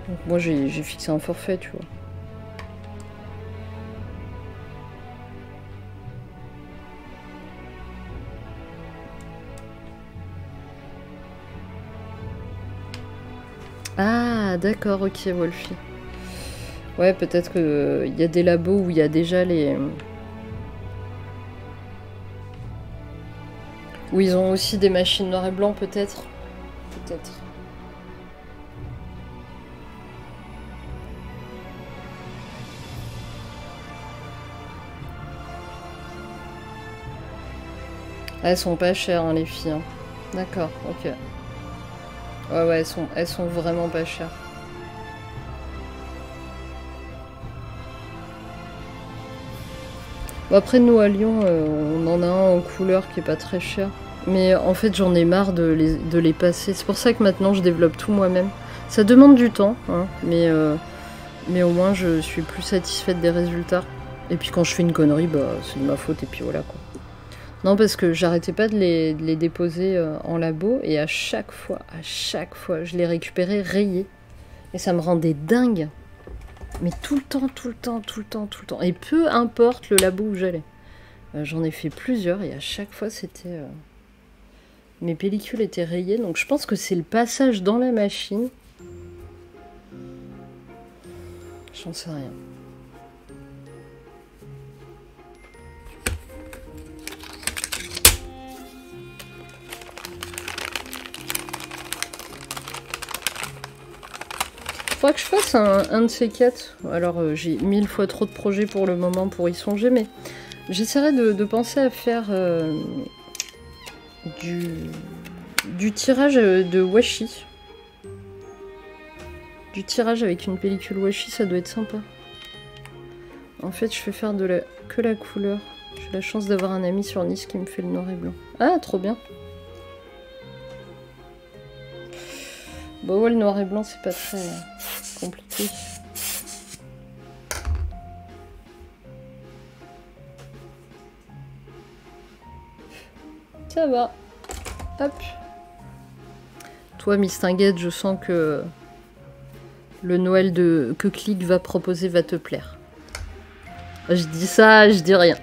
Speaker 1: Donc moi, j'ai fixé un forfait, tu vois. Ah, d'accord, ok, Wolfie. Ouais, peut-être qu'il y a des labos où il y a déjà les... Où ils ont aussi des machines noir et blanc, peut-être. Peut-être. Ah, elles sont pas chères, hein, les filles. Hein. D'accord, ok. Ouais, ouais, elles sont vraiment pas chères. Bon, après, nous, à Lyon, on en a un en couleur qui est pas très cher. Mais en fait, j'en ai marre de les passer. C'est pour ça que maintenant, je développe tout moi-même. Ça demande du temps, hein, mais au moins, je suis plus satisfaite des résultats. Et puis, quand je fais une connerie, bah, c'est de ma faute, et puis voilà, quoi. Non, parce que j'arrêtais pas de les déposer en labo, et à chaque fois, je les récupérais rayés. Et ça me rendait dingue. Mais tout le temps, tout le temps, tout le temps, tout le temps. Et peu importe le labo où j'allais. J'en ai fait plusieurs, et à chaque fois, c'était... Mes pellicules étaient rayées, donc je pense que c'est le passage dans la machine. J'en sais rien. Faudra que je fasse un de ces quatre. Alors j'ai 1000 fois trop de projets pour le moment pour y songer, mais j'essaierai de penser à faire du tirage de washi. Du tirage avec une pellicule washi, ça doit être sympa. En fait, je fais faire que la couleur. J'ai la chance d'avoir un ami sur Nice qui me fait le noir et blanc. Ah, trop bien. Bon, ouais, le noir et blanc, c'est pas très compliqué. Ça va. Hop. Toi, Mistinguette, je sens que le Noël que Click va proposer va te plaire. Je dis ça, je dis rien.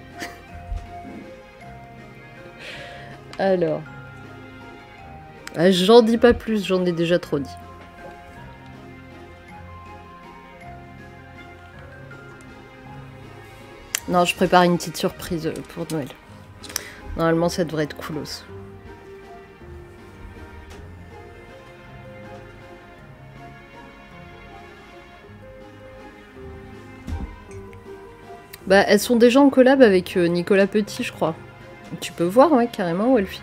Speaker 1: Alors. J'en dis pas plus, j'en ai déjà trop dit. Non, je prépare une petite surprise pour Noël. Normalement, ça devrait être coolos. Bah, elles sont déjà en collab avec Nicolas Petit, je crois. Tu peux voir, ouais, carrément, Wolfie.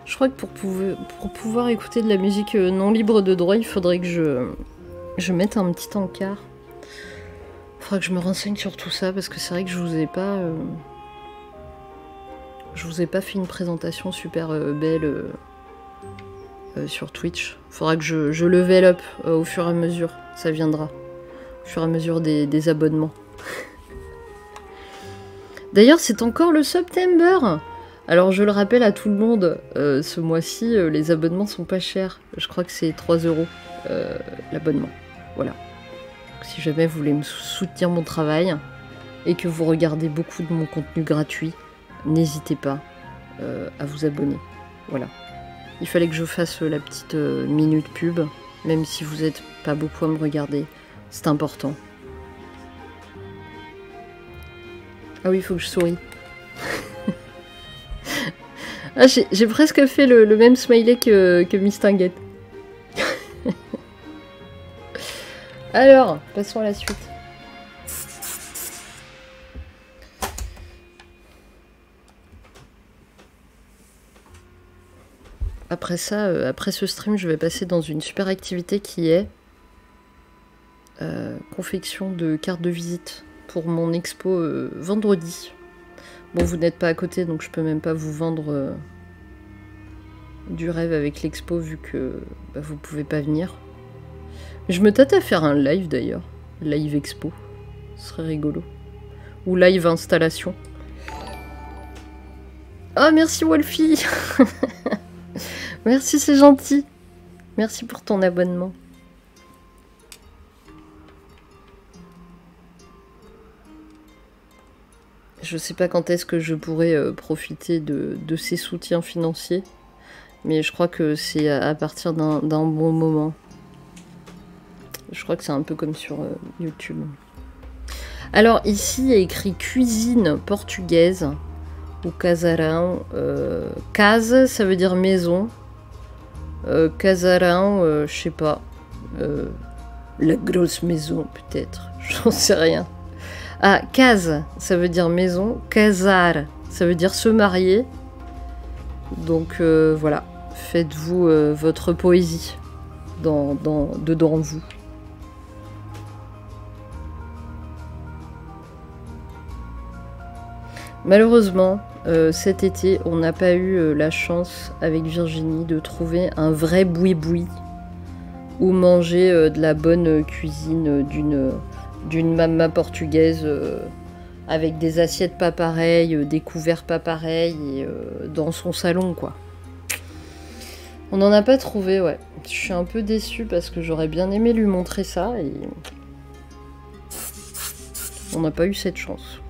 Speaker 1: Je crois que pour pouvoir écouter de la musique non libre de droit, il faudrait que je mette un petit encart. Il faudra que je me renseigne sur tout ça, parce que c'est vrai que je vous ai pas fait une présentation super belle sur Twitch. Il faudra que je level up au fur et à mesure, ça viendra. Au fur et à mesure des abonnements. D'ailleurs, c'est encore le September. Alors je le rappelle à tout le monde, ce mois-ci, les abonnements sont pas chers. Je crois que c'est 3 € l'abonnement. Voilà. Donc, si jamais vous voulez me soutenir mon travail et que vous regardez beaucoup de mon contenu gratuit, n'hésitez pas à vous abonner. Voilà. Il fallait que je fasse la petite minute pub, même si vous n'êtes pas beaucoup à me regarder. C'est important. Ah oui, il faut que je souris. Ah, j'ai presque fait le même smiley que Mistinguette. Alors, passons à la suite. Après ça, après ce stream, je vais passer dans une super activité qui est confection de cartes de visite pour mon expo vendredi. Bon, vous n'êtes pas à côté, donc je peux même pas vous vendre du rêve avec l'expo, vu que bah, vous pouvez pas venir. Je me tâte à faire un live d'ailleurs. Live expo. Ce serait rigolo. Ou live installation. Oh, merci Wolfie. Merci, c'est gentil. Merci pour ton abonnement. Je sais pas quand est-ce que je pourrais profiter de ces soutiens financiers, mais je crois que c'est à partir d'un bon moment. Je crois que c'est un peu comme sur YouTube. Alors ici, il y a écrit cuisine portugaise ou casarão. Casa, ça veut dire maison. Casarão, je sais pas. La grosse maison, peut-être. J'en sais rien. Ah, case, ça veut dire maison. Casar, ça veut dire se marier. Donc voilà, faites-vous votre poésie dedans vous. Malheureusement, cet été, on n'a pas eu la chance avec Virginie de trouver un vrai boui-boui ou manger de la bonne cuisine d'une mama portugaise avec des assiettes pas pareilles, des couverts pas pareils et dans son salon quoi. On n'en a pas trouvé, ouais. Je suis un peu déçue parce que j'aurais bien aimé lui montrer ça et on n'a pas eu cette chance.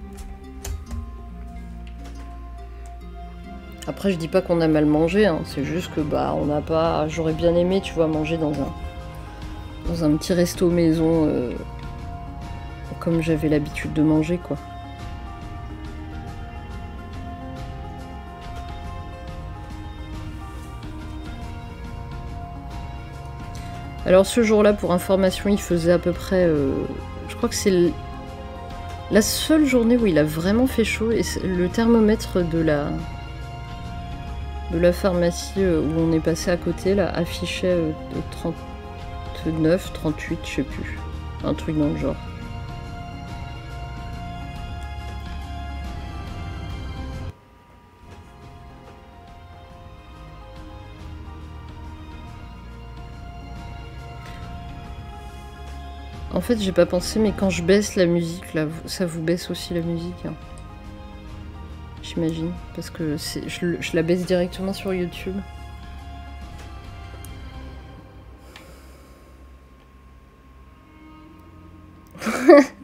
Speaker 1: Après, je dis pas qu'on a mal mangé, hein. C'est juste que bah on n'a pas. J'aurais bien aimé, tu vois, manger dans un petit resto maison comme j'avais l'habitude de manger, quoi. Alors ce jour-là, pour information, il faisait à peu près. Je crois que c'est la seule journée où il a vraiment fait chaud et le thermomètre de la pharmacie où on est passé à côté là affichait 39, 38, je sais plus. Un truc dans le genre. En fait, j'ai pas pensé, mais quand je baisse la musique, là, ça vous baisse aussi la musique, hein. J'imagine, parce que je la baisse directement sur YouTube.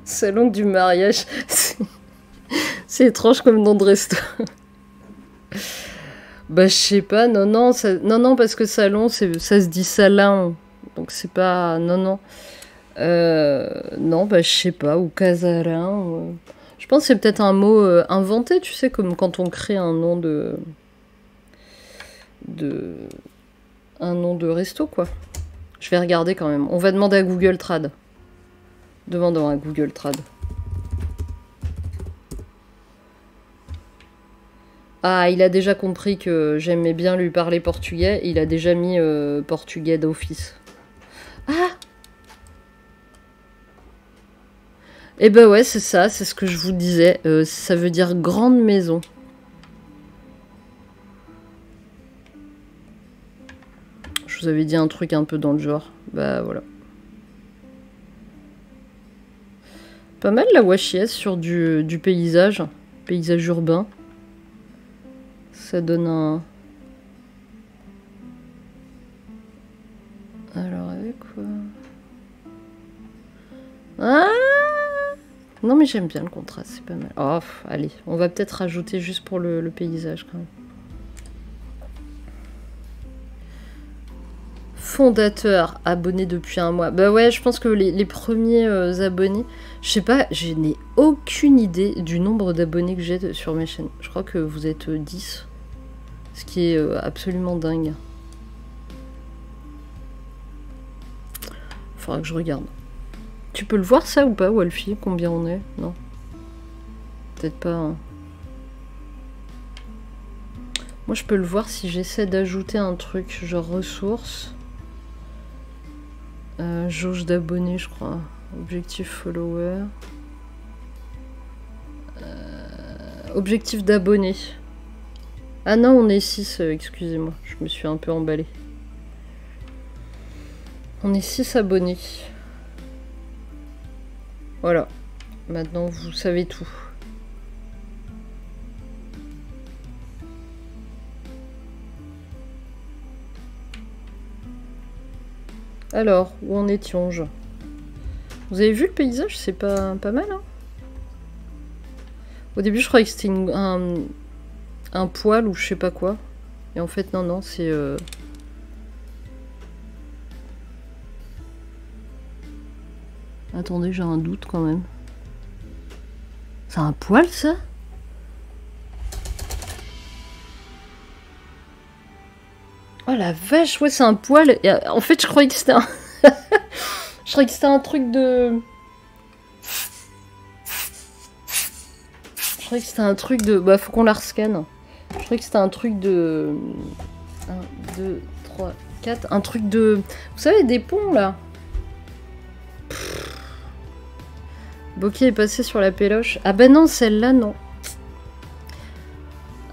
Speaker 1: Salon du mariage, c'est étrange comme nom de resto. Bah je sais pas, non, parce que salon, ça se dit salin, donc c'est pas, non. Non, bah je sais pas, ou casarin. Je pense que c'est peut-être un mot inventé, tu sais, comme quand on crée un nom un nom de resto, quoi. Je vais regarder quand même. On va demander à Google Trad. Demandons à Google Trad. Ah, il a déjà compris que j'aimais bien lui parler portugais. Il a déjà mis portugais d'office. Ah! Eh ben ouais, c'est ça, c'est ce que je vous disais. Ça veut dire grande maison. Je vous avais dit un truc un peu dans le genre. Bah voilà. Pas mal la wachies sur du paysage urbain. Ça donne un... Alors avec quoi? Ah! Non mais j'aime bien le contraste, c'est pas mal. Oh, allez, on va peut-être rajouter juste pour le paysage quand même. Fondateur, abonné depuis un mois. Bah ouais, je pense que les premiers abonnés... Je sais pas, je n'ai aucune idée du nombre d'abonnés que j'ai sur mes chaînes. Je crois que vous êtes 10. Ce qui est absolument dingue. Faudra que je regarde. Tu peux le voir ça ou pas, Wolfie? Combien on est? Non. Peut-être pas. Hein. Moi, je peux le voir si j'essaie d'ajouter un truc, genre ressources. Jauge d'abonnés, je crois. Objectif follower. Objectif d'abonnés. Ah non, on est 6, excusez-moi. Je me suis un peu emballée. On est 6 abonnés. Voilà. Maintenant, vous savez tout. Alors, où en étions-je? Vous avez vu le paysage? C'est pas mal, hein? Au début, je croyais que c'était un poil ou je sais pas quoi. Et en fait, non, c'est... Attendez, j'ai un doute quand même. C'est un poil, ça? Oh la vache, ouais, c'est un poil. Et, en fait, je croyais que c'était un... je croyais que c'était un truc de... Je croyais que c'était un truc de... Bah, faut qu'on la rescanne. Je croyais que c'était un truc de... 1, 2, 3, 4... Un truc de... Vous savez, des ponts, là. Bokeh est passé sur la péloche. Ah bah non, celle-là, non.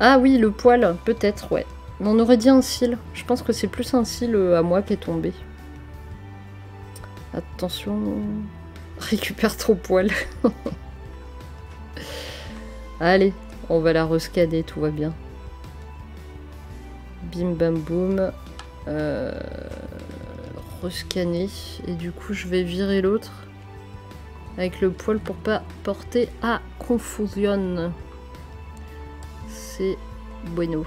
Speaker 1: Ah oui, le poil, peut-être, ouais. Mais on aurait dit un cil. Je pense que c'est plus un cil à moi qui est tombé. Attention... Récupère ton poil. Allez, on va la rescanner, tout va bien. Bim bam boum. Rescanner. Et du coup, je vais virer l'autre. Avec le poil pour pas porter à confusion. C'est bueno.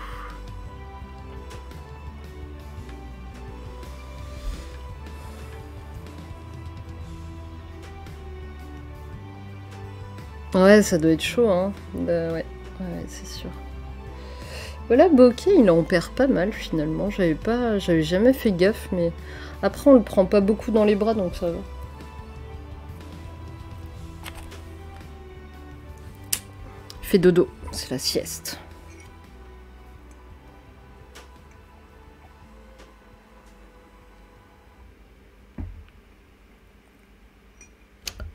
Speaker 1: Ouais, ça doit être chaud, hein. Bah, ouais, c'est sûr. Voilà, Bokeh, il en perd pas mal finalement. J'avais jamais fait gaffe, mais après on le prend pas beaucoup dans les bras, donc ça va. Il fait dodo, c'est la sieste.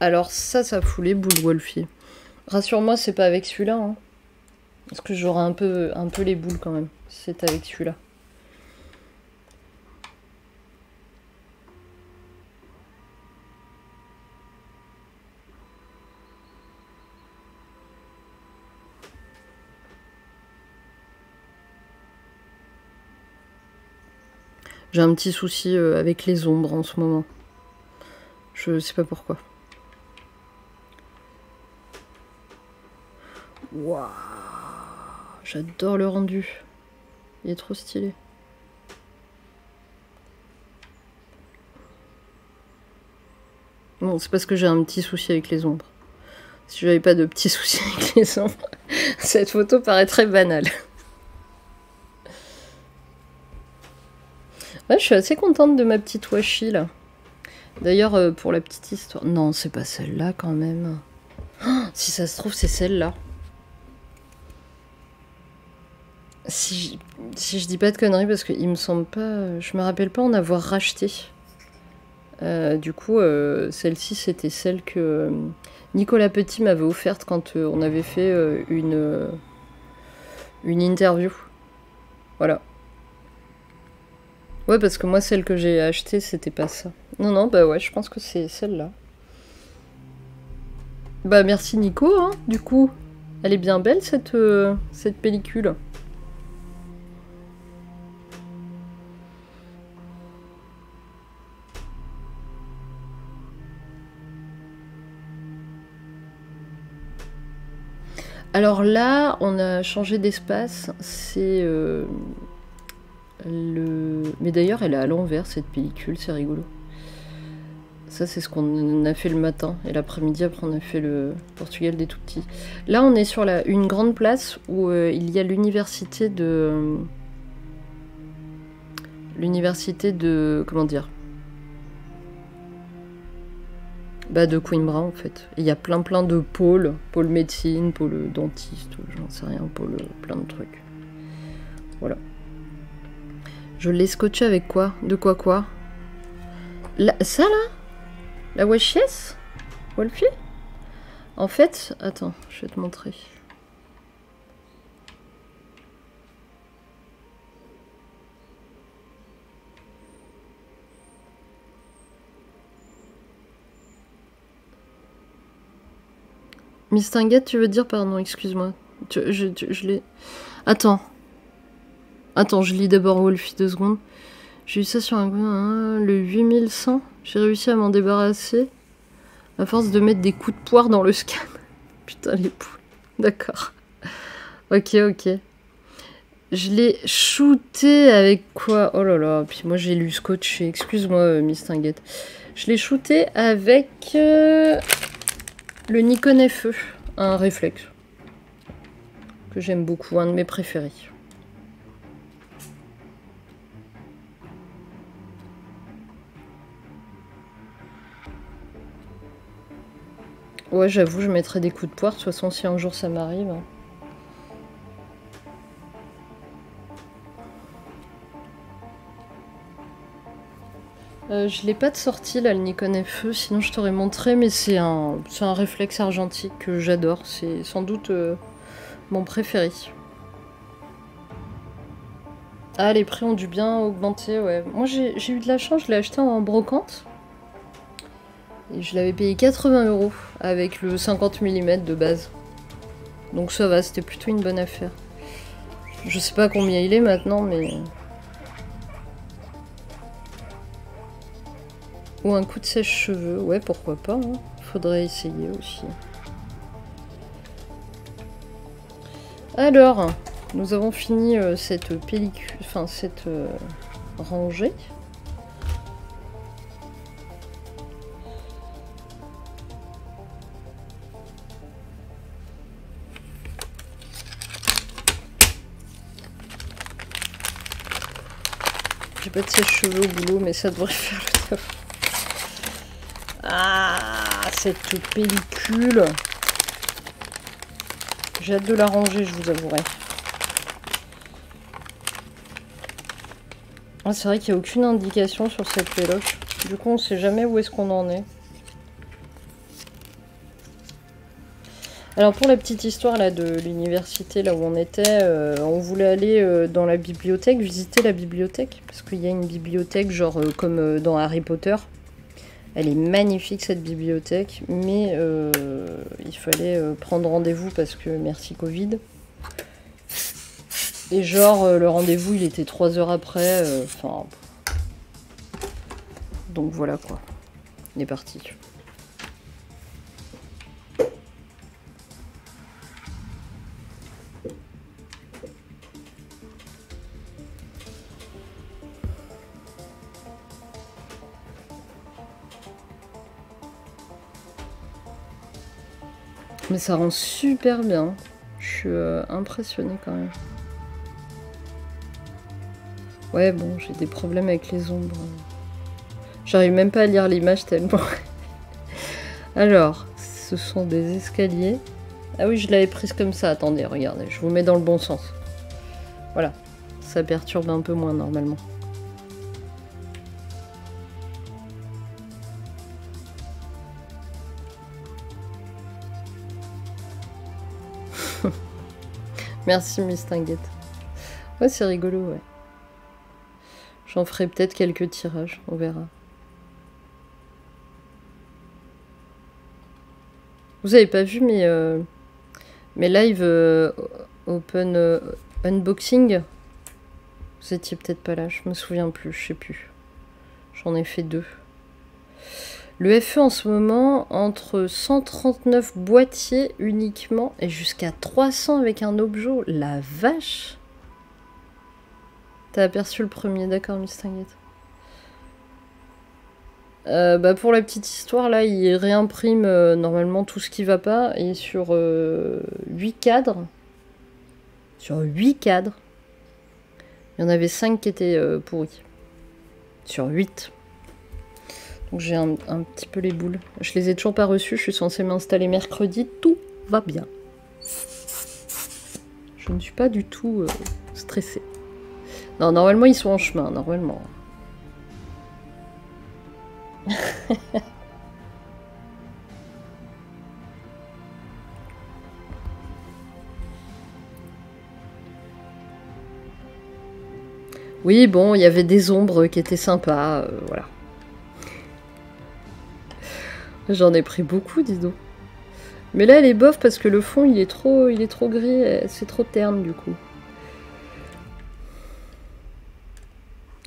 Speaker 1: Alors ça fout les boules, Wolfie. Rassure-moi, c'est pas avec celui-là, hein. Parce que j'aurai un peu les boules quand même, si c'est avec celui-là. J'ai un petit souci avec les ombres en ce moment. Je sais pas pourquoi. Waouh, j'adore le rendu. Il est trop stylé. Bon, c'est parce que j'ai un petit souci avec les ombres. Si j'avais pas de petits soucis avec les ombres, cette photo paraîtrait banale. Ouais, je suis assez contente de ma petite washi là. D'ailleurs, pour la petite histoire... Non, c'est pas celle-là quand même. Oh, si ça se trouve, c'est celle-là. Si je dis pas de conneries, parce qu'il me semble pas... Je me rappelle pas en avoir racheté. Du coup, celle-ci, c'était celle que Nicolas Petit m'avait offerte quand on avait fait une interview. Voilà. Ouais, parce que moi, celle que j'ai achetée, c'était pas ça. Non, bah ouais, je pense que c'est celle-là. Bah merci Nico, hein, du coup. Elle est bien belle, cette pellicule. Alors là, on a changé d'espace. C'est... Mais d'ailleurs, elle est à l'envers, cette pellicule, c'est rigolo. Ça, c'est ce qu'on a fait le matin. Et l'après-midi, après, on a fait le Portugal des tout-petits. Là, on est sur une grande place où il y a l'université de... Comment dire? Bah, de Coimbra, en fait. Il y a plein de pôles. Pôle médecine, pôle dentiste, j'en sais rien, pôle plein de trucs. Voilà. Je l'ai scotché avec quoi? De quoi? Ça, là? La washies? Wolfie? En fait... Attends, je vais te montrer. Mistinguette, tu veux dire? Pardon, excuse-moi. Je l'ai... Attends, je lis d'abord Wolfie 2 secondes. J'ai eu ça sur le 8100. J'ai réussi à m'en débarrasser à force de mettre des coups de poire dans le scan. Putain, les poules. D'accord. Ok, ok. Je l'ai shooté avec quoi? Oh là là, puis moi j'ai lu scotché. Excuse-moi, Miss Tinguette. Je l'ai shooté avec le Nikon FE, un réflexe. Que j'aime beaucoup, un de mes préférés. Ouais, j'avoue, je mettrai des coups de poire. De toute façon, si un jour ça m'arrive. Je l'ai pas de sortie là, le Nikon FE, sinon je t'aurais montré, mais c'est un réflexe argentique que j'adore. C'est sans doute mon préféré. Ah, les prix ont dû bien augmenter, ouais. Moi j'ai eu de la chance, je l'ai acheté en brocante. Et je l'avais payé 80 € avec le 50 mm de base. Donc ça va, c'était plutôt une bonne affaire. Je sais pas combien il est maintenant, mais... Ou un coup de sèche-cheveux, ouais, pourquoi pas, hein. Faudrait essayer aussi. Alors, nous avons fini cette pellicule, enfin cette rangée. J'ai pas de sèche-cheveux au boulot, mais ça devrait faire le taf. Ah, cette pellicule. J'ai hâte de la ranger, je vous avouerai. Ah, c'est vrai qu'il n'y a aucune indication sur cette péloche. Du coup, on ne sait jamais où est-ce qu'on en est. Alors, pour la petite histoire là de l'université, là où on était, on voulait aller dans la bibliothèque, visiter la bibliothèque. Parce qu'il y a une bibliothèque, genre comme dans Harry Potter. Elle est magnifique cette bibliothèque, mais il fallait prendre rendez-vous parce que merci Covid. Et genre le rendez-vous il était 3 heures après, enfin... donc voilà quoi, on est parti. Mais ça rend super bien. Je suis impressionnée quand même. Ouais, bon, j'ai des problèmes avec les ombres. J'arrive même pas à lire l'image tellement. Alors, ce sont des escaliers. Ah oui, je l'avais prise comme ça. Attendez, regardez, je vous mets dans le bon sens. Voilà, ça perturbe un peu moins normalement. Merci Miss Tinguette. Ouais, c'est rigolo, ouais. J'en ferai peut-être quelques tirages, on verra. Vous avez pas vu mes lives open unboxing? Vous étiez peut-être pas là, je me souviens plus, je sais plus. J'en ai fait 2. Le FE en ce moment, entre 139 boîtiers uniquement et jusqu'à 300 avec un objet. La vache! T'as aperçu le premier, d'accord, Miss Tinguette. Bah pour la petite histoire, là, il réimprime normalement tout ce qui va pas. Et sur 8 cadres, il y en avait 5 qui étaient pourris. Sur 8. Donc j'ai un petit peu les boules. Je les ai toujours pas reçus, je suis censée m'installer mercredi, tout va bien. Je ne suis pas du tout stressée. Non, normalement ils sont en chemin, normalement. Oui, bon, il y avait des ombres qui étaient sympas, voilà. J'en ai pris beaucoup, dis donc. Mais là, elle est bof parce que le fond, il est trop gris, c'est trop terne, du coup.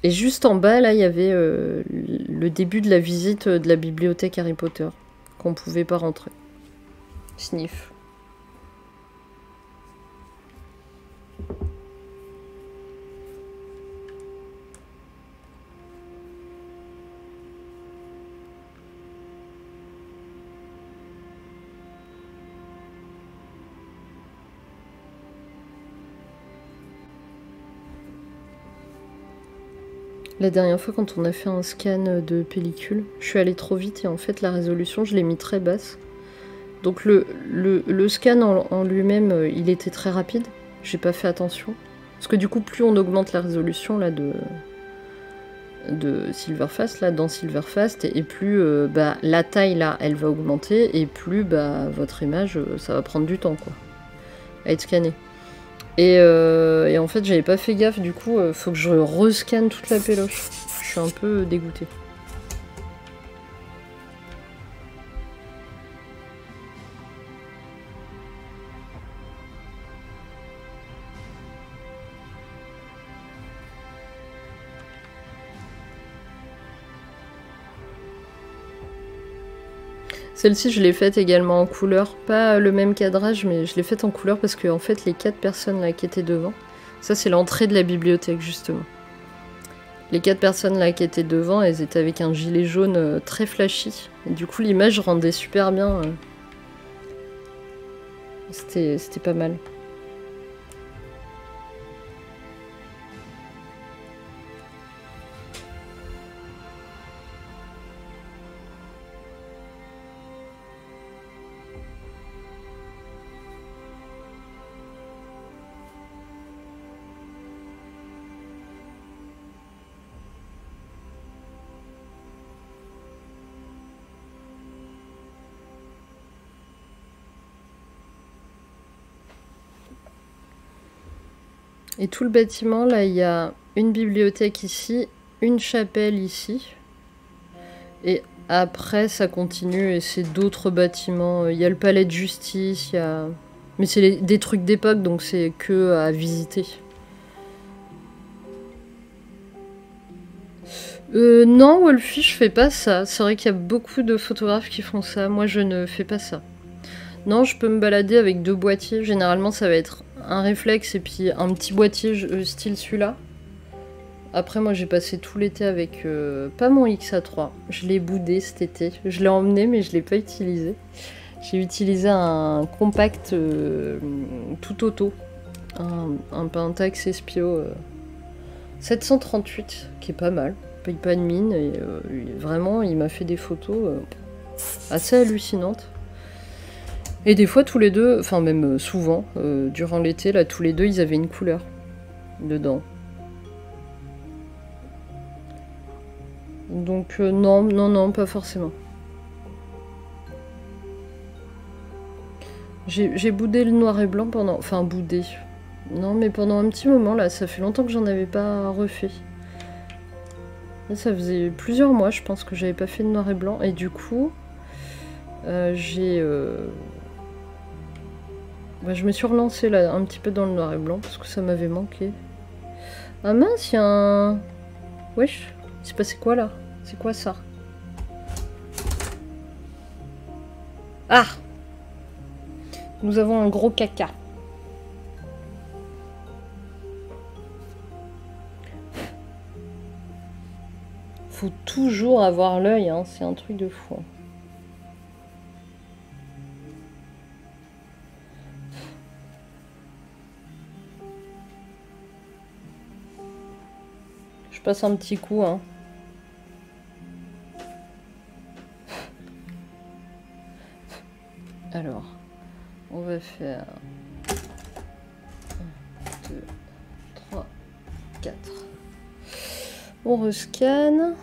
Speaker 1: Et juste en bas, là, il y avait le début de la visite de la bibliothèque Harry Potter, qu'on pouvait pas rentrer. Sniff. La dernière fois, quand on a fait un scan de pellicule, je suis allée trop vite et en fait, la résolution, je l'ai mis très basse. Donc le scan en lui-même, il était très rapide. J'ai pas fait attention. Parce que du coup, plus on augmente la résolution là de Silverfast, là, dans Silverfast, et plus bah, la taille là, elle va augmenter, et plus bah, votre image, ça va prendre du temps quoi, à être scannée. Et en fait, j'avais pas fait gaffe, du coup, faut que je rescanne toute la péloche. Je suis un peu dégoûtée. Celle-ci, je l'ai faite également en couleur. Pas le même cadrage, mais je l'ai faite en couleur parce que en fait, les 4 personnes là qui étaient devant, ça c'est l'entrée de la bibliothèque justement. Les 4 personnes là qui étaient devant, elles étaient avec un gilet jaune très flashy. Et du coup, l'image rendait super bien. C'était pas mal. Et tout le bâtiment, là, il y a une bibliothèque ici, une chapelle ici. Et après, ça continue et c'est d'autres bâtiments. Il y a le palais de justice, il y a... Mais c'est des trucs d'époque, donc c'est que à visiter. Non, Wolfie, je fais pas ça. C'est vrai qu'il y a beaucoup de photographes qui font ça. Moi, je ne fais pas ça. Non, je peux me balader avec 2 boîtiers. Généralement, ça va être un réflexe et puis un petit boîtier style celui-là. Après, moi, j'ai passé tout l'été avec pas mon XA3. Je l'ai boudé cet été. Je l'ai emmené, mais je l'ai pas utilisé. J'ai utilisé un compact tout auto. Un Pentax Espio 738, qui est pas mal. Paye pas de mine. Et vraiment, il m'a fait des photos assez hallucinantes. Et des fois, tous les deux, enfin même souvent, durant l'été, là, tous les deux, ils avaient une couleur dedans. Donc non, non, non, pas forcément. J'ai boudé le noir et blanc pendant... Enfin, boudé. Non, mais pendant un petit moment, là, ça fait longtemps que j'en avais pas refait. Là, ça faisait plusieurs mois, je pense, que j'avais pas fait de noir et blanc. Et du coup, j'ai... Bah, je me suis relancée là un petit peu dans le noir et blanc parce que ça m'avait manqué. Ah mince, il y a un... Wesh, il s'est passé quoi là? C'est quoi ça? Ah! Nous avons un gros caca. Faut toujours avoir l'œil, hein, c'est un truc de fou. Je passe un petit coup, hein. Alors, on va faire 1, 2, 3, 4. On rescanne.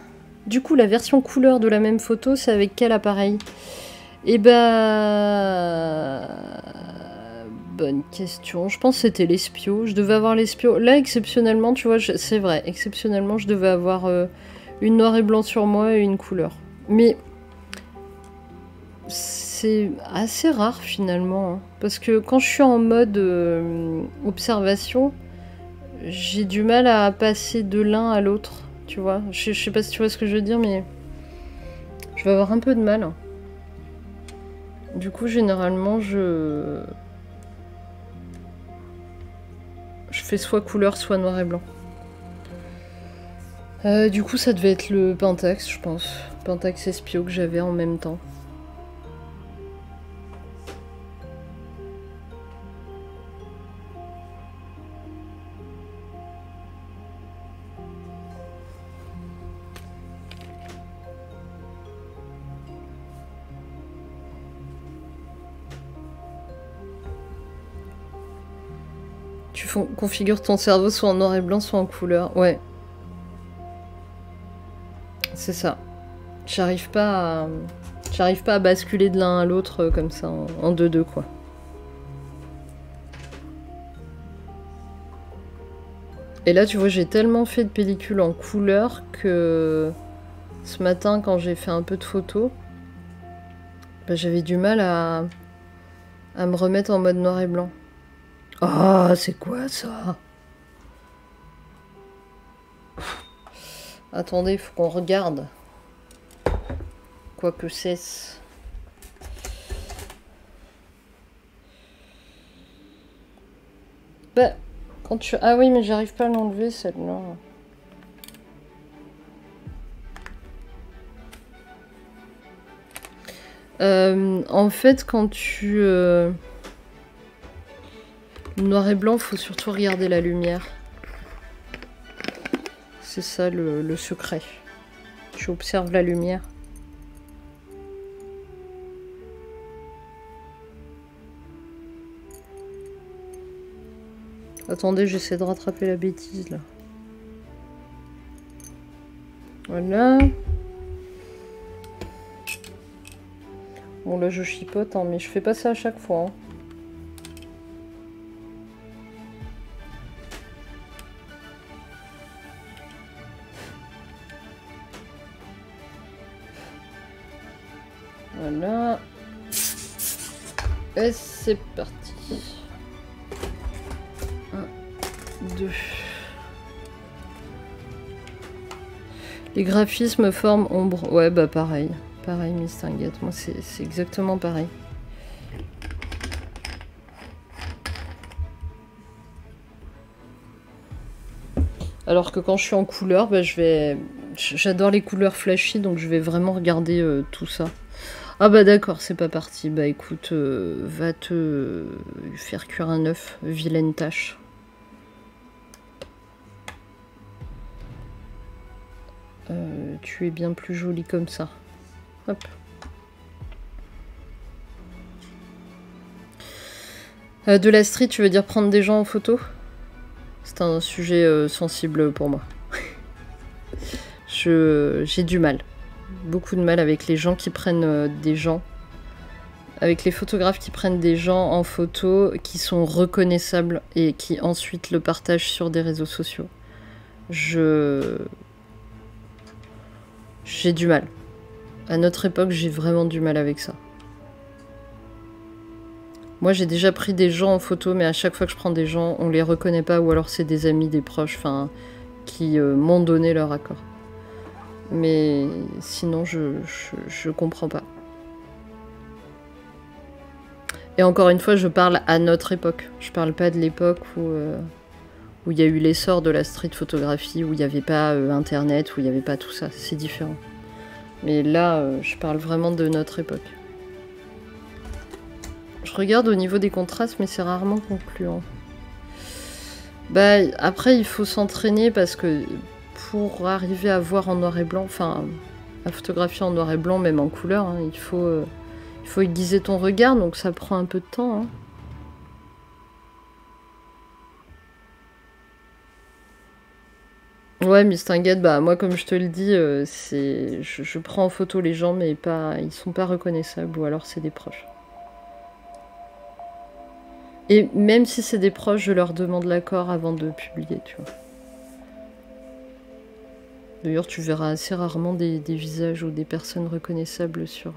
Speaker 1: Du coup, la version couleur de la même photo, c'est avec quel appareil? Eh ben... Bonne question. Je pense que c'était l'Espio. Je devais avoir l'Espio. Là, exceptionnellement, tu vois, c'est vrai. Exceptionnellement, je devais avoir une noir et blanc sur moi et une couleur. Mais... c'est assez rare finalement, hein. Parce que quand je suis en mode observation, j'ai du mal à passer de l'un à l'autre. tu vois. Je sais pas si tu vois ce que je veux dire, mais je vais avoir un peu de mal. Du coup, généralement, je fais soit couleur, soit noir et blanc. Du coup, ça devait être le Pentax, je pense. Pentax Espio que j'avais en même temps. Tu configures ton cerveau soit en noir et blanc, soit en couleur. Ouais. C'est ça. J'arrive pas à basculer de l'un à l'autre comme ça, en 2-2, quoi. Et là, tu vois, j'ai tellement fait de pellicules en couleur que ce matin, quand j'ai fait un peu de photos, bah, j'avais du mal à me remettre en mode noir et blanc. Ah, c'est quoi ça? Attendez, il faut qu'on regarde. Quoi que c'est. Bah, quand tu... Ah oui, mais j'arrive pas à l'enlever, celle-là. En fait, quand tu... Noir et blanc, faut surtout regarder la lumière. C'est ça le secret. Tu observes la lumière. Attendez, j'essaie de rattraper la bêtise là. Voilà. Bon là je chipote, hein, mais je fais pas ça à chaque fois. Hein. Voilà. Et c'est parti. 1, 2. Les graphismes, forme, ombre. Ouais, bah pareil. Pareil, Mistinguette. Moi, c'est exactement pareil. Alors que quand je suis en couleur, bah, j'adore les couleurs flashy, donc je vais vraiment regarder tout ça. Ah bah d'accord, c'est pas parti. Bah écoute, va te faire cuire un œuf, vilaine tâche. Tu es bien plus jolie comme ça. Hop. De la street, tu veux dire prendre des gens en photo? C'est un sujet sensible pour moi. J'ai du mal. Beaucoup de mal avec les gens qui prennent des gens. Avec les photographes qui prennent des gens en photo qui sont reconnaissables et qui ensuite le partagent sur des réseaux sociaux. J'ai du mal. À notre époque, j'ai vraiment du mal avec ça. Moi, j'ai déjà pris des gens en photo, mais à chaque fois que je prends des gens, on les reconnaît pas, ou alors c'est des amis, des proches, enfin, qui m'ont donné leur accord. Mais sinon, je comprends pas. Et encore une fois, je parle à notre époque. Je parle pas de l'époque où il y a eu l'essor de la street photographie, où il n'y avait pas Internet, où il n'y avait pas tout ça. C'est différent. Mais là, je parle vraiment de notre époque. Je regarde au niveau des contrastes, mais c'est rarement concluant. Bah, après, il faut s'entraîner parce que pour arriver à voir en noir et blanc, enfin, à photographier en noir et blanc, même en couleur, hein, il faut aiguiser ton regard, donc ça prend un peu de temps. Hein. Ouais, Mistinguette, bah moi comme je te le dis, je prends en photo les gens, mais ils sont pas reconnaissables, ou alors c'est des proches. Et même si c'est des proches, je leur demande l'accord avant de publier, tu vois. D'ailleurs, tu verras assez rarement des visages ou des personnes reconnaissables sur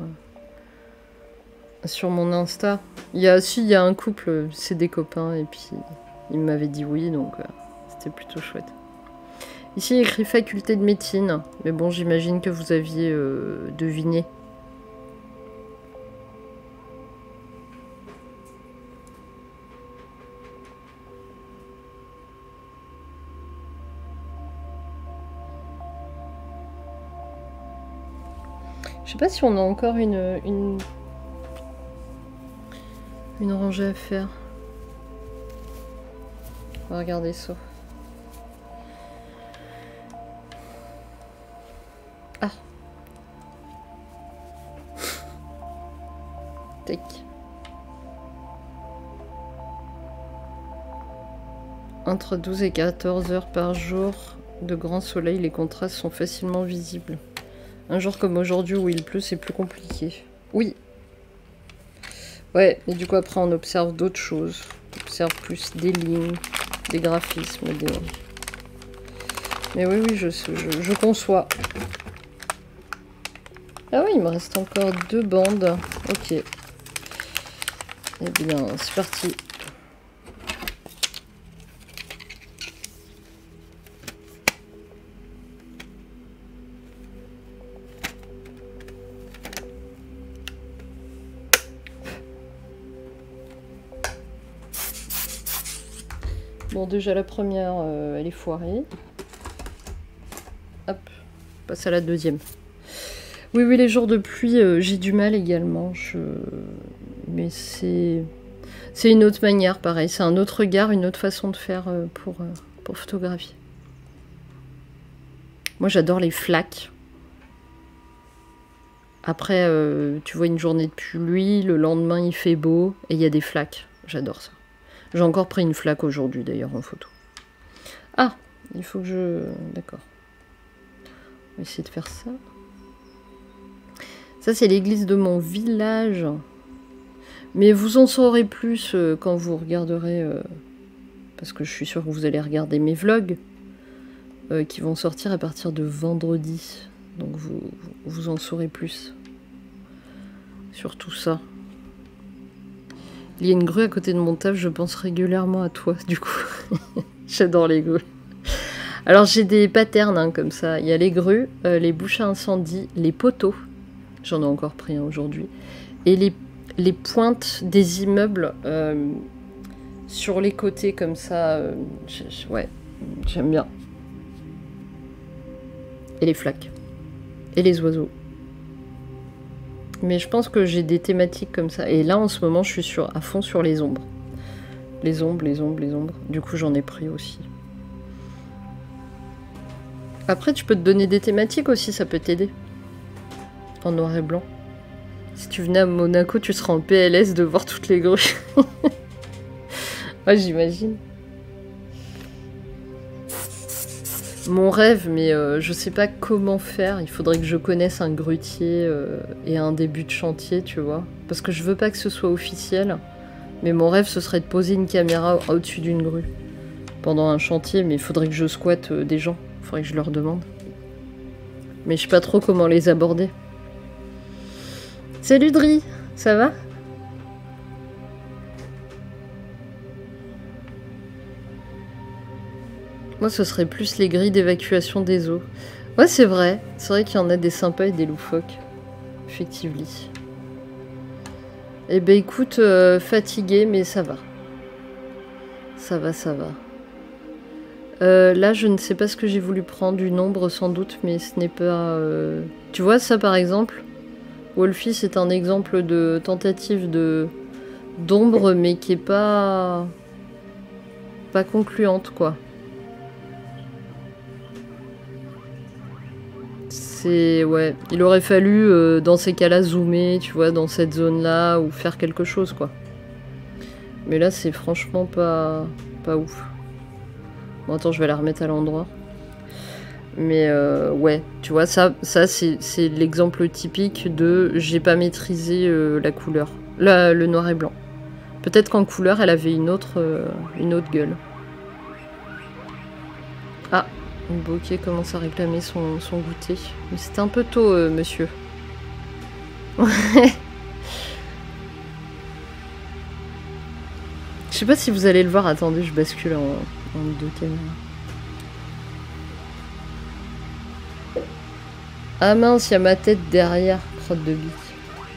Speaker 1: mon Insta. Il y a un couple, c'est des copains, et puis ils m'avaient dit oui, donc c'était plutôt chouette. Ici, il y a écrit faculté de médecine. Mais bon, j'imagine que vous aviez deviné. Je sais pas si on a encore une rangée à faire. On va regarder ça. Ah. Tac. Entre 12 et 14 heures par jour de grand soleil, les contrastes sont facilement visibles. Un jour comme aujourd'hui où il pleut, c'est plus compliqué. Oui. Ouais, et du coup après on observe d'autres choses. On observe plus des lignes, des graphismes, des... Mais oui, oui, je conçois. Ah oui, il me reste encore 2 bandes. Ok. Eh bien, c'est parti. Bon, déjà la première, elle est foirée. Hop, on passe à la deuxième. Oui, oui, les jours de pluie, j'ai du mal également. Mais c'est une autre manière, pareil. C'est un autre regard, une autre façon de faire pour photographier. Moi, j'adore les flaques. Après, tu vois une journée de pluie, le lendemain, il fait beau, et il y a des flaques. J'adore ça. J'ai encore pris une flaque aujourd'hui, d'ailleurs, en photo. Ah, il faut que je... D'accord. On va essayer de faire ça. Ça, c'est l'église de mon village. Mais vous en saurez plus quand vous regarderez... parce que je suis sûre que vous allez regarder mes vlogs qui vont sortir à partir de vendredi. Donc vous en saurez plus sur tout ça. Il y a une grue à côté de mon taf, je pense régulièrement à toi, du coup. J'adore les grues. Alors j'ai des patterns hein, comme ça. Il y a les grues, les bouches à incendie, les poteaux. J'en ai encore pris un aujourd'hui. Et les pointes des immeubles sur les côtés comme ça. Ouais, j'aime bien. Et les flaques. Et les oiseaux. Mais je pense que j'ai des thématiques comme ça. Et là, en ce moment, je suis à fond sur les ombres. Les ombres, les ombres, les ombres. Du coup, j'en ai pris aussi. Après, tu peux te donner des thématiques aussi, ça peut t'aider. En noir et blanc. Si tu venais à Monaco, tu serais en PLS de voir toutes les grues. Ouais, j'imagine. Mon rêve, mais je sais pas comment faire. Il faudrait que je connaisse un grutier et un début de chantier, tu vois. Parce que je veux pas que ce soit officiel. Mais mon rêve, ce serait de poser une caméra au-dessus d'une grue. Pendant un chantier, mais il faudrait que je squatte des gens. Il faudrait que je leur demande. Mais je sais pas trop comment les aborder. Salut Dri, ça va ? Moi, ce serait plus les grilles d'évacuation des eaux. Ouais, c'est vrai. C'est vrai qu'il y en a des sympas et des loufoques. Effectivement. Eh ben, écoute, fatigué, mais ça va. Ça va, ça va. Là, je ne sais pas ce que j'ai voulu prendre. Une ombre, sans doute, mais ce n'est pas... Tu vois, ça, par exemple, Wolfie, c'est un exemple de tentative d'ombre, mais qui est pas concluante, quoi. Ouais, il aurait fallu dans ces cas-là zoomer, tu vois, dans cette zone-là ou faire quelque chose quoi. Mais là c'est franchement pas ouf. Bon attends, je vais la remettre à l'endroit. Mais ouais, tu vois, ça c'est l'exemple typique de j'ai pas maîtrisé la couleur, le noir et blanc. Peut-être qu'en couleur elle avait une autre gueule. Ah, Bokeh commence à réclamer son goûter. Mais c'était un peu tôt, monsieur. Ouais. Je sais pas si vous allez le voir. Attendez, je bascule en deux caméras. Ah mince, il y a ma tête derrière, crotte de bite.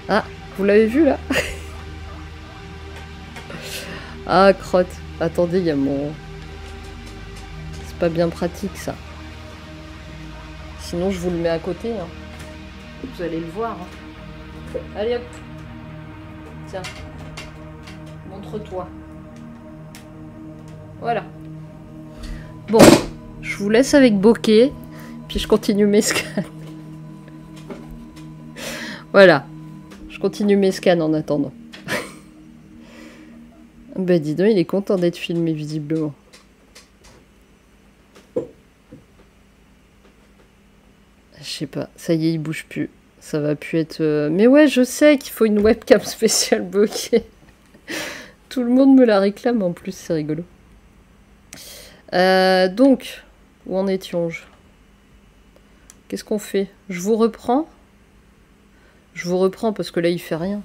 Speaker 1: Ah, vous l'avez vu là? Ah, crotte. Attendez, il y a mon... C'est pas bien pratique ça. Sinon, je vous le mets à côté. Hein. Vous allez le voir. Hein. Allez hop. Tiens. Montre-toi. Voilà. Bon, je vous laisse avec bokeh. Puis je continue mes scans. Voilà. Je continue mes scans en attendant. Bah dis donc, il est content d'être filmé visiblement. Je sais pas, ça y est, il bouge plus. Ça va plus être... Mais ouais, je sais qu'il faut une webcam spéciale bokeh. Tout le monde me la réclame en plus, c'est rigolo. Donc, où en étions-je? Qu'est-ce qu'on fait? Je vous reprends? Je vous reprends parce que là, il fait rien.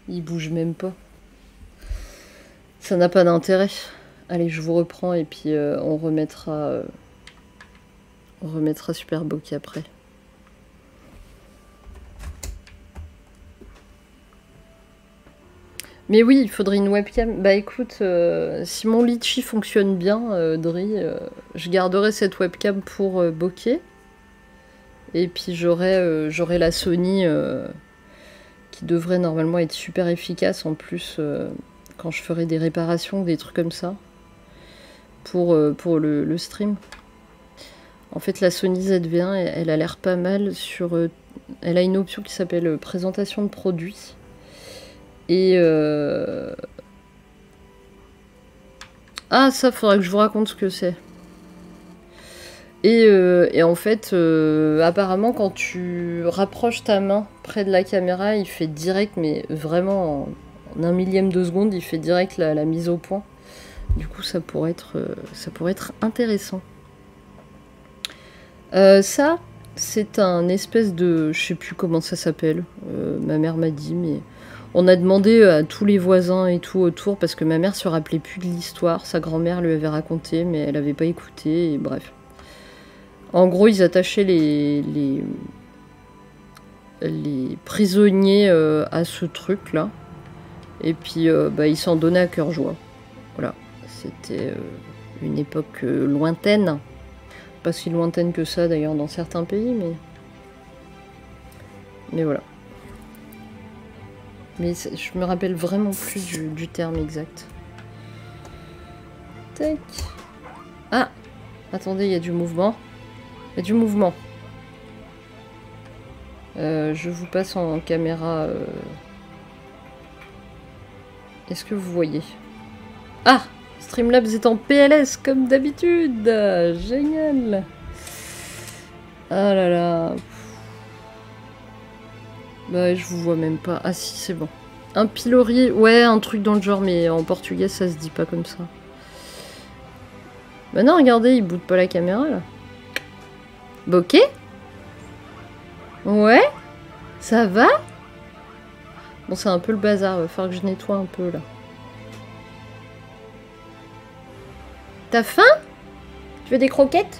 Speaker 1: Il bouge même pas. Ça n'a pas d'intérêt. Allez, je vous reprends et puis on remettra Super Bokeh après. Mais oui, il faudrait une webcam. Bah écoute, si mon Litchi fonctionne bien, Dri, je garderai cette webcam pour bokeh. Et puis j'aurai la Sony qui devrait normalement être super efficace en plus quand je ferai des réparations, des trucs comme ça, pour le stream. En fait, la Sony ZV1, elle a l'air pas mal sur... elle a une option qui s'appelle présentation de produits. Et... Ah, ça, faudra que je vous raconte ce que c'est. Et en fait, apparemment, quand tu rapproches ta main près de la caméra, il fait direct, mais vraiment en un millième de seconde, il fait direct la mise au point. Du coup, ça pourrait être intéressant. Ça, c'est un espèce de... Je sais plus comment ça s'appelle. Ma mère m'a dit, mais... On a demandé à tous les voisins et tout autour, parce que ma mère se rappelait plus de l'histoire. Sa grand-mère lui avait raconté, mais elle avait pas écouté, et bref. En gros, ils attachaient les prisonniers à ce truc-là. Et puis, bah, ils s'en donnaient à cœur joie. Voilà. C'était une époque lointaine. Pas si lointaine que ça, d'ailleurs, dans certains pays, mais voilà. Mais je me rappelle vraiment plus du terme exact. Tac. Ah! Attendez, il y a du mouvement. Il y a du mouvement. Je vous passe en caméra. Est-ce que vous voyez? Ah! Streamlabs est en PLS comme d'habitude. Génial. Ah là là. Bah je vous vois même pas. Ah si, c'est bon. Un pilori. Ouais, un truc dans le genre, mais en portugais ça se dit pas comme ça. Bah non, regardez, il boude pas la caméra là. Bokeh? Ouais? Ça va? Bon, c'est un peu le bazar, va falloir que je nettoie un peu là. T'as faim? Tu veux des croquettes?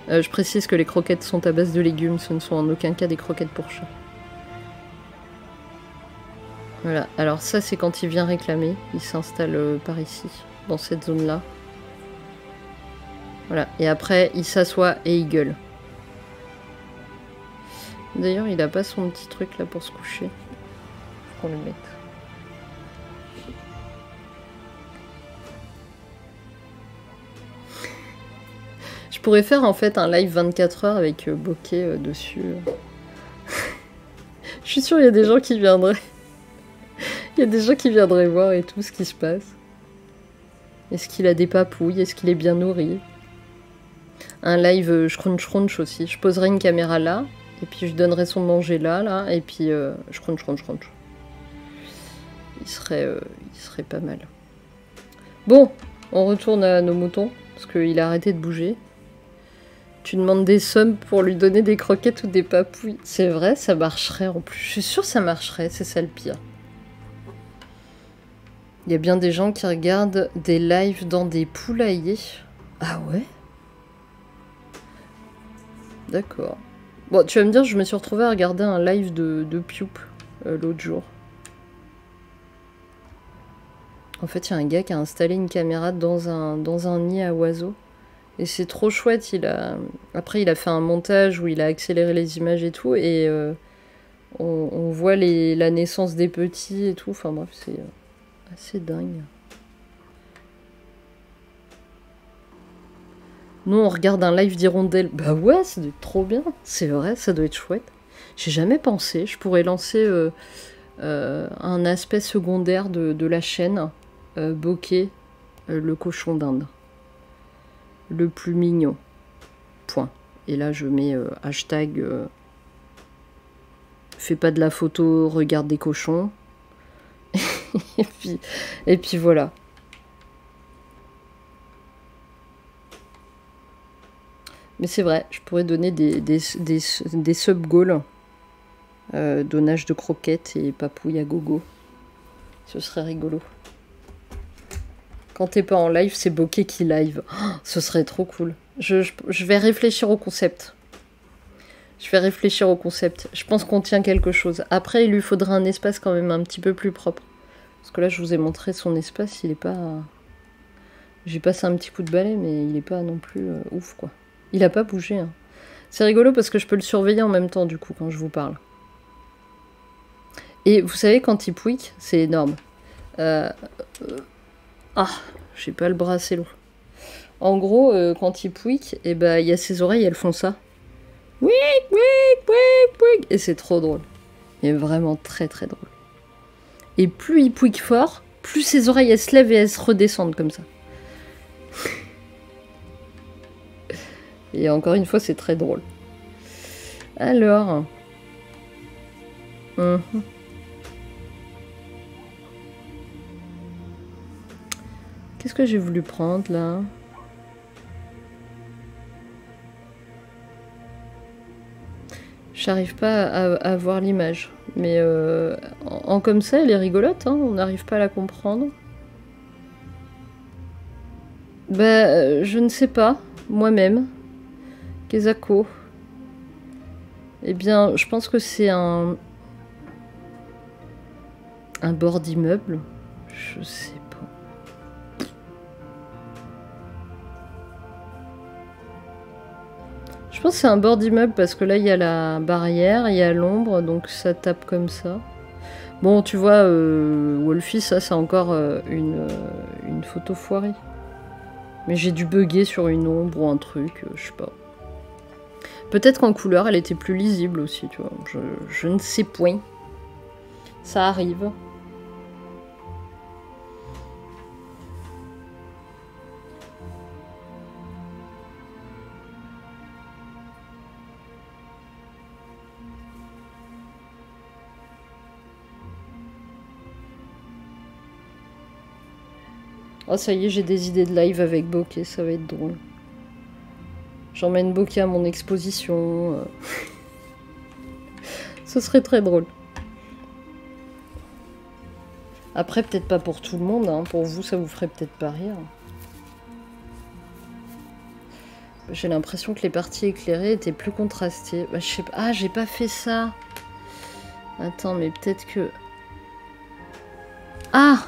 Speaker 1: Je précise que les croquettes sont à base de légumes, ce ne sont en aucun cas des croquettes pour chat. Voilà, alors ça c'est quand il vient réclamer, il s'installe par ici, dans cette zone-là. Voilà, et après il s'assoit et il gueule. D'ailleurs il a pas son petit truc là pour se coucher. Faut qu'on le mette. Je pourrais faire en fait un live 24 heures avec bokeh dessus. Je suis sûre il y a des gens qui viendraient. Il y a des gens qui viendraient voir et tout ce qui se passe. Est-ce qu'il a des papouilles? Est-ce qu'il est bien nourri? Un live scrunch aussi. Je poserai une caméra là, et puis je donnerai son manger là, et puis scrunch. Il serait pas mal. Bon, on retourne à nos moutons, parce qu'il a arrêté de bouger. Tu demandes des sommes pour lui donner des croquettes ou des papouilles. C'est vrai, ça marcherait en plus. Je suis sûre que ça marcherait, c'est ça le pire. Il y a bien des gens qui regardent des lives dans des poulaillers. Ah ouais? D'accord. Bon, tu vas me dire, je me suis retrouvée à regarder un live de Pioup l'autre jour. En fait, il y a un gars qui a installé une caméra dans un nid à oiseaux. Et c'est trop chouette. Après, il a fait un montage où il a accéléré les images et tout. Et on voit la naissance des petits et tout. Enfin bref, c'est assez dingue. Nous, on regarde un live d'hirondelle. Bah ouais, ça doit être trop bien. C'est vrai, ça doit être chouette. J'ai jamais pensé. Je pourrais lancer un aspect secondaire de la chaîne. Bokeh, le cochon d'Inde. Le plus mignon. Point. Et là, je mets hashtag fais pas de la photo, regarde des cochons. et puis voilà. Mais c'est vrai, je pourrais donner des sub-goals. Donnage de croquettes et papouille à gogo. Ce serait rigolo. Quand t'es pas en live, c'est Bokeh qui live. Oh, ce serait trop cool. Je vais réfléchir au concept. Je pense qu'on tient quelque chose. Après, il lui faudra un espace quand même un petit peu plus propre. Parce que là, je vous ai montré son espace, il est pas... J'ai passé un petit coup de balai, mais il est pas non plus ouf, quoi. Il a pas bougé, hein. C'est rigolo parce que je peux le surveiller en même temps, du coup, quand je vous parle. Et vous savez, quand il pouique, c'est énorme. Ah, j'ai pas le bras assez lourd. En gros, quand il pouique, et ben, il y a ses oreilles, elles font ça. Pouic, pouic, pouic, pouic. Et c'est trop drôle. Il est vraiment très très drôle. Et plus il pouique fort, plus ses oreilles elles se lèvent et elles se redescendent comme ça. Et encore une fois, c'est très drôle. Alors. Qu'est-ce que j'ai voulu prendre là? J'arrive pas à voir l'image. Mais en comme ça, elle est rigolote, hein, on n'arrive pas à la comprendre. Bah, je ne sais pas, moi-même. Kezako. Eh bien, je pense que c'est un bord d'immeuble. Je sais pas. Je pense que c'est un bord d'immeuble parce que là, il y a la barrière, il y a l'ombre, donc ça tape comme ça. Bon, tu vois, Wolfie, ça, c'est encore une photo foirée. Mais j'ai dû bugger sur une ombre ou un truc, je sais pas. Peut-être qu'en couleur, elle était plus lisible aussi, tu vois. Je ne sais point. Ça arrive. Oh, ça y est, j'ai des idées de live avec Bokeh, ça va être drôle. J'emmène Bokeh à mon exposition. Ce serait très drôle. Après, peut-être pas pour tout le monde, hein. Pour vous, ça vous ferait peut-être pas rire. J'ai l'impression que les parties éclairées étaient plus contrastées. Bah, je sais pas. Ah, j'ai pas fait ça. Attends, mais peut-être que... Ah!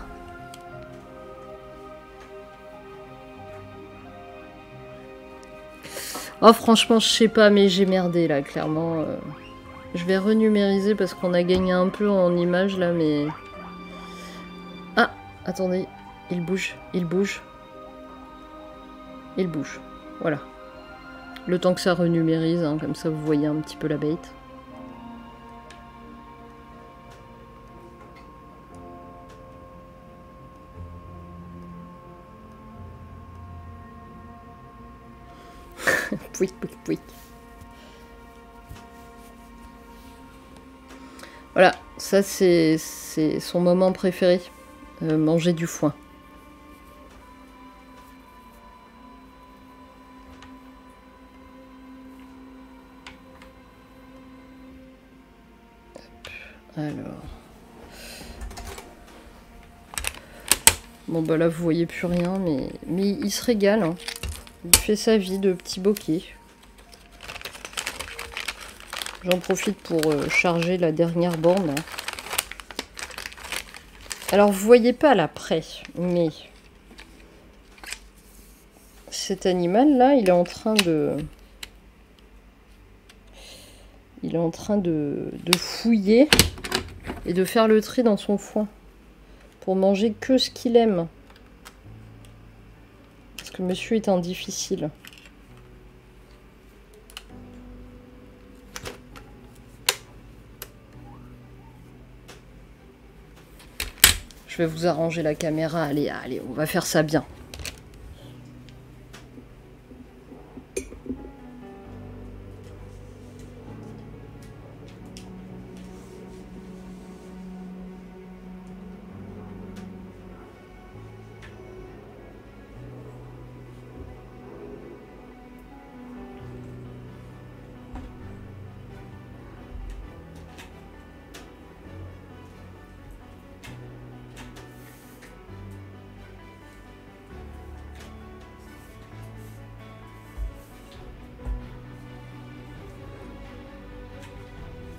Speaker 1: Oh, franchement, je sais pas, mais j'ai merdé, là, clairement. Je vais renumériser parce qu'on a gagné un peu en images, là, mais... Ah! Attendez. Il bouge, il bouge. Il bouge. Voilà. Le temps que ça renumérise, hein, comme ça, vous voyez un petit peu la bête. Pouic, pouic, pouic. Voilà, ça c'est son moment préféré. Manger du foin. Alors... Bon bah là vous voyez plus rien, mais il se régale. Hein. Il fait sa vie de petit bokeh. J'en profite pour charger la dernière borne. Hein. Alors vous voyez pas l'après, mais cet animal là, il est en train de fouiller et de faire le tri dans son foin pour manger que ce qu'il aime. Parce que monsieur est un difficile. Je vais vous arranger la caméra. Allez, allez, on va faire ça bien.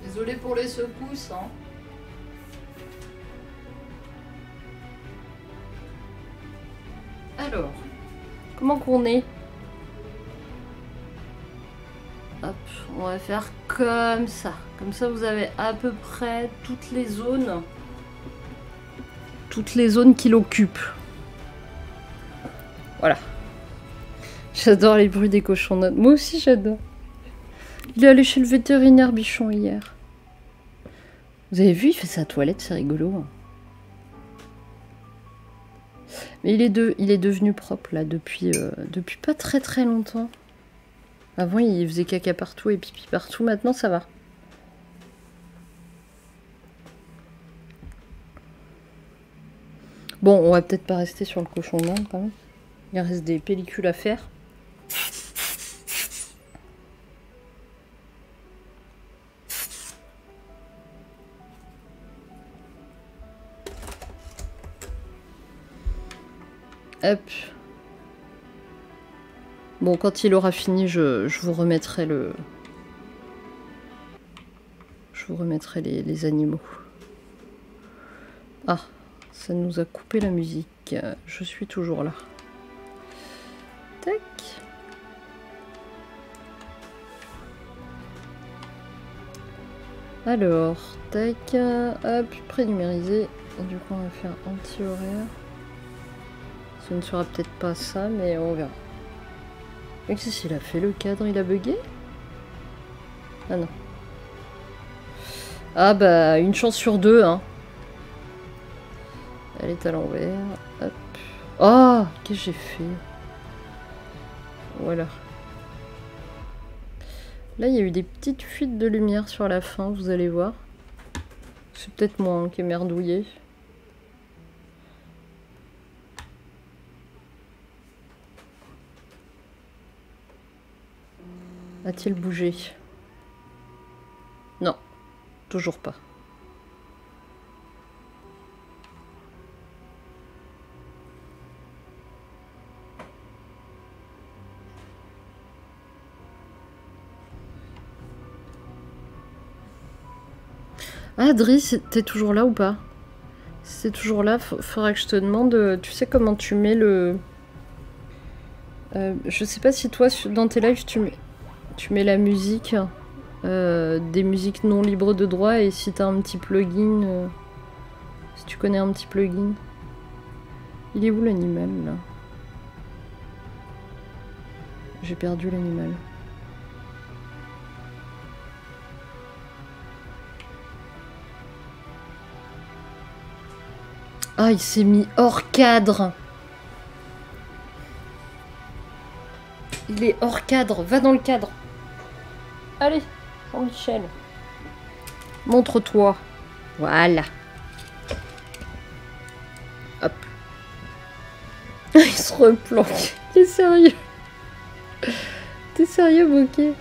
Speaker 1: Désolée pour les secousses. Hein. Alors, comment qu'on est? Hop, on va faire comme ça. Comme ça, vous avez à peu près toutes les zones qu'il occupe. Voilà. J'adore les bruits des cochons. Moi aussi, j'adore. Il est allé chez le vétérinaire Bichon hier. Vous avez vu, il fait sa toilette, c'est rigolo. Hein. Mais il est devenu propre là depuis pas très longtemps. Avant, il faisait caca partout et pipi partout. Maintenant, ça va. Bon, on va peut-être pas rester sur le cochon d'Inde quand même. Il reste des pellicules à faire. Hop. Bon, quand il aura fini, je vous remettrai le... Je vous remettrai les animaux. Ah, ça nous a coupé la musique. Je suis toujours là. Tac. Alors, tac. Hop, prénumérisé. Du coup, on va faire anti-horaire. Ce ne sera peut-être pas ça, mais on verra. Et qu'est-ce qu'il a fait? Le cadre, il a bugué? Ah non. Ah bah, une chance sur deux, hein. Elle est à l'envers. Hop. Oh, qu'est-ce que j'ai fait? Voilà. Là, il y a eu des petites fuites de lumière sur la fin, vous allez voir. C'est peut-être moi hein, qui ai merdouillé. A-t-il bougé? Non, toujours pas. Ah, Driss, t'es toujours là ou pas? Si t'es toujours là, faudra que je te demande, tu sais comment tu mets le... je sais pas si toi, dans tes lives, tu mets la musique, des musiques non libres de droit, et si t'as un petit plugin, si tu connais un petit plugin. Il est où l'animal, là? J'ai perdu l'animal. Ah, il s'est mis hors cadre. Il est hors cadre. Va dans le cadre. Allez, Jean-Michel. Montre-toi. Voilà. Hop. Il se replanque. T'es sérieux? T'es sérieux, Bokeh?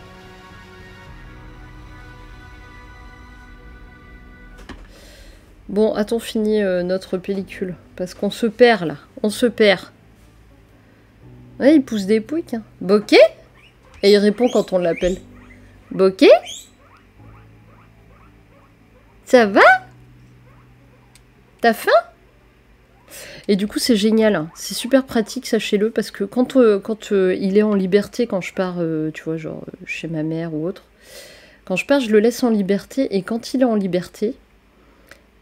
Speaker 1: Bon, a-t-on fini notre pellicule? Parce qu'on se perd, là. On se perd. Ouais, il pousse des pouics. Hein. Bokeh? Et il répond quand on l'appelle. Bokeh? Ça va? T'as faim? Et du coup, c'est génial. Hein. C'est super pratique, sachez-le, parce que quand il est en liberté, quand je pars, tu vois, genre chez ma mère ou autre, quand je pars, je le laisse en liberté, et quand il est en liberté,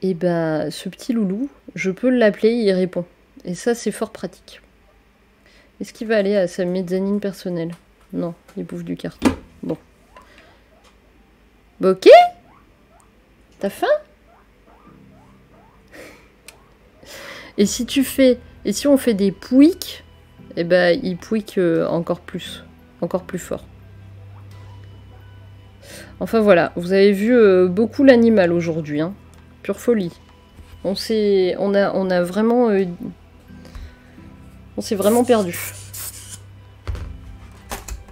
Speaker 1: et ben, ce petit loulou, je peux l'appeler, il répond. Et ça, c'est fort pratique. Est-ce qu'il va aller à sa mezzanine personnelle? Non, il bouffe du carton. Bon. Ok. T'as faim? Et si tu fais... Et si on fait des pouics, eh ben, il pouique encore plus fort. Enfin voilà, vous avez vu beaucoup l'animal aujourd'hui, hein. Pure folie. On a vraiment... on s'est vraiment perdu.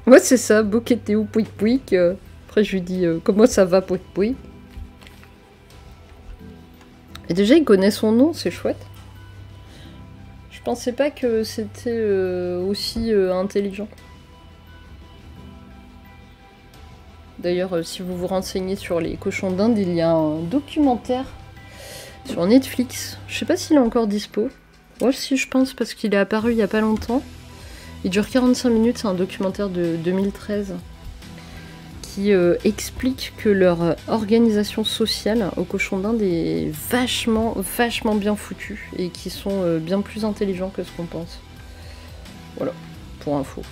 Speaker 1: Ouais, c'est ça, Boqueté ou pouic pouic. Après, je lui dis comment ça va, pouic pouic. Et déjà, il connaît son nom, c'est chouette. Je pensais pas que c'était aussi intelligent. D'ailleurs, si vous vous renseignez sur les cochons d'Inde, il y a un documentaire sur Netflix. Je sais pas s'il est encore dispo. Moi aussi, je pense, parce qu'il est apparu il y a pas longtemps. Il dure 45 minutes, c'est un documentaire de 2013 qui explique que leur organisation sociale aux cochons d'Inde est vachement bien foutue et qui sont bien plus intelligents que ce qu'on pense. Voilà, pour info.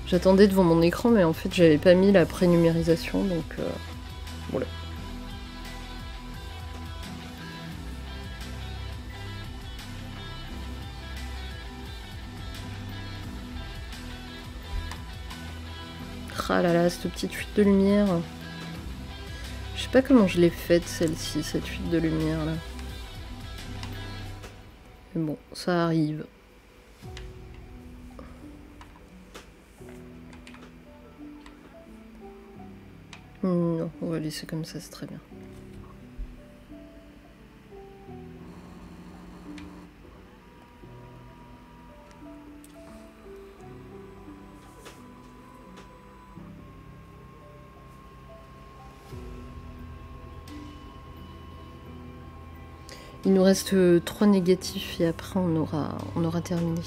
Speaker 1: J'attendais devant mon écran, mais en fait, j'avais pas mis la prénumérisation, donc voilà. Ah là là, cette petite fuite de lumière. Je sais pas comment je l'ai faite, celle-ci, cette fuite de lumière, là. Mais bon, ça arrive. Non, on va laisser comme ça, c'est très bien. Il nous reste 3 négatifs et après on aura terminé.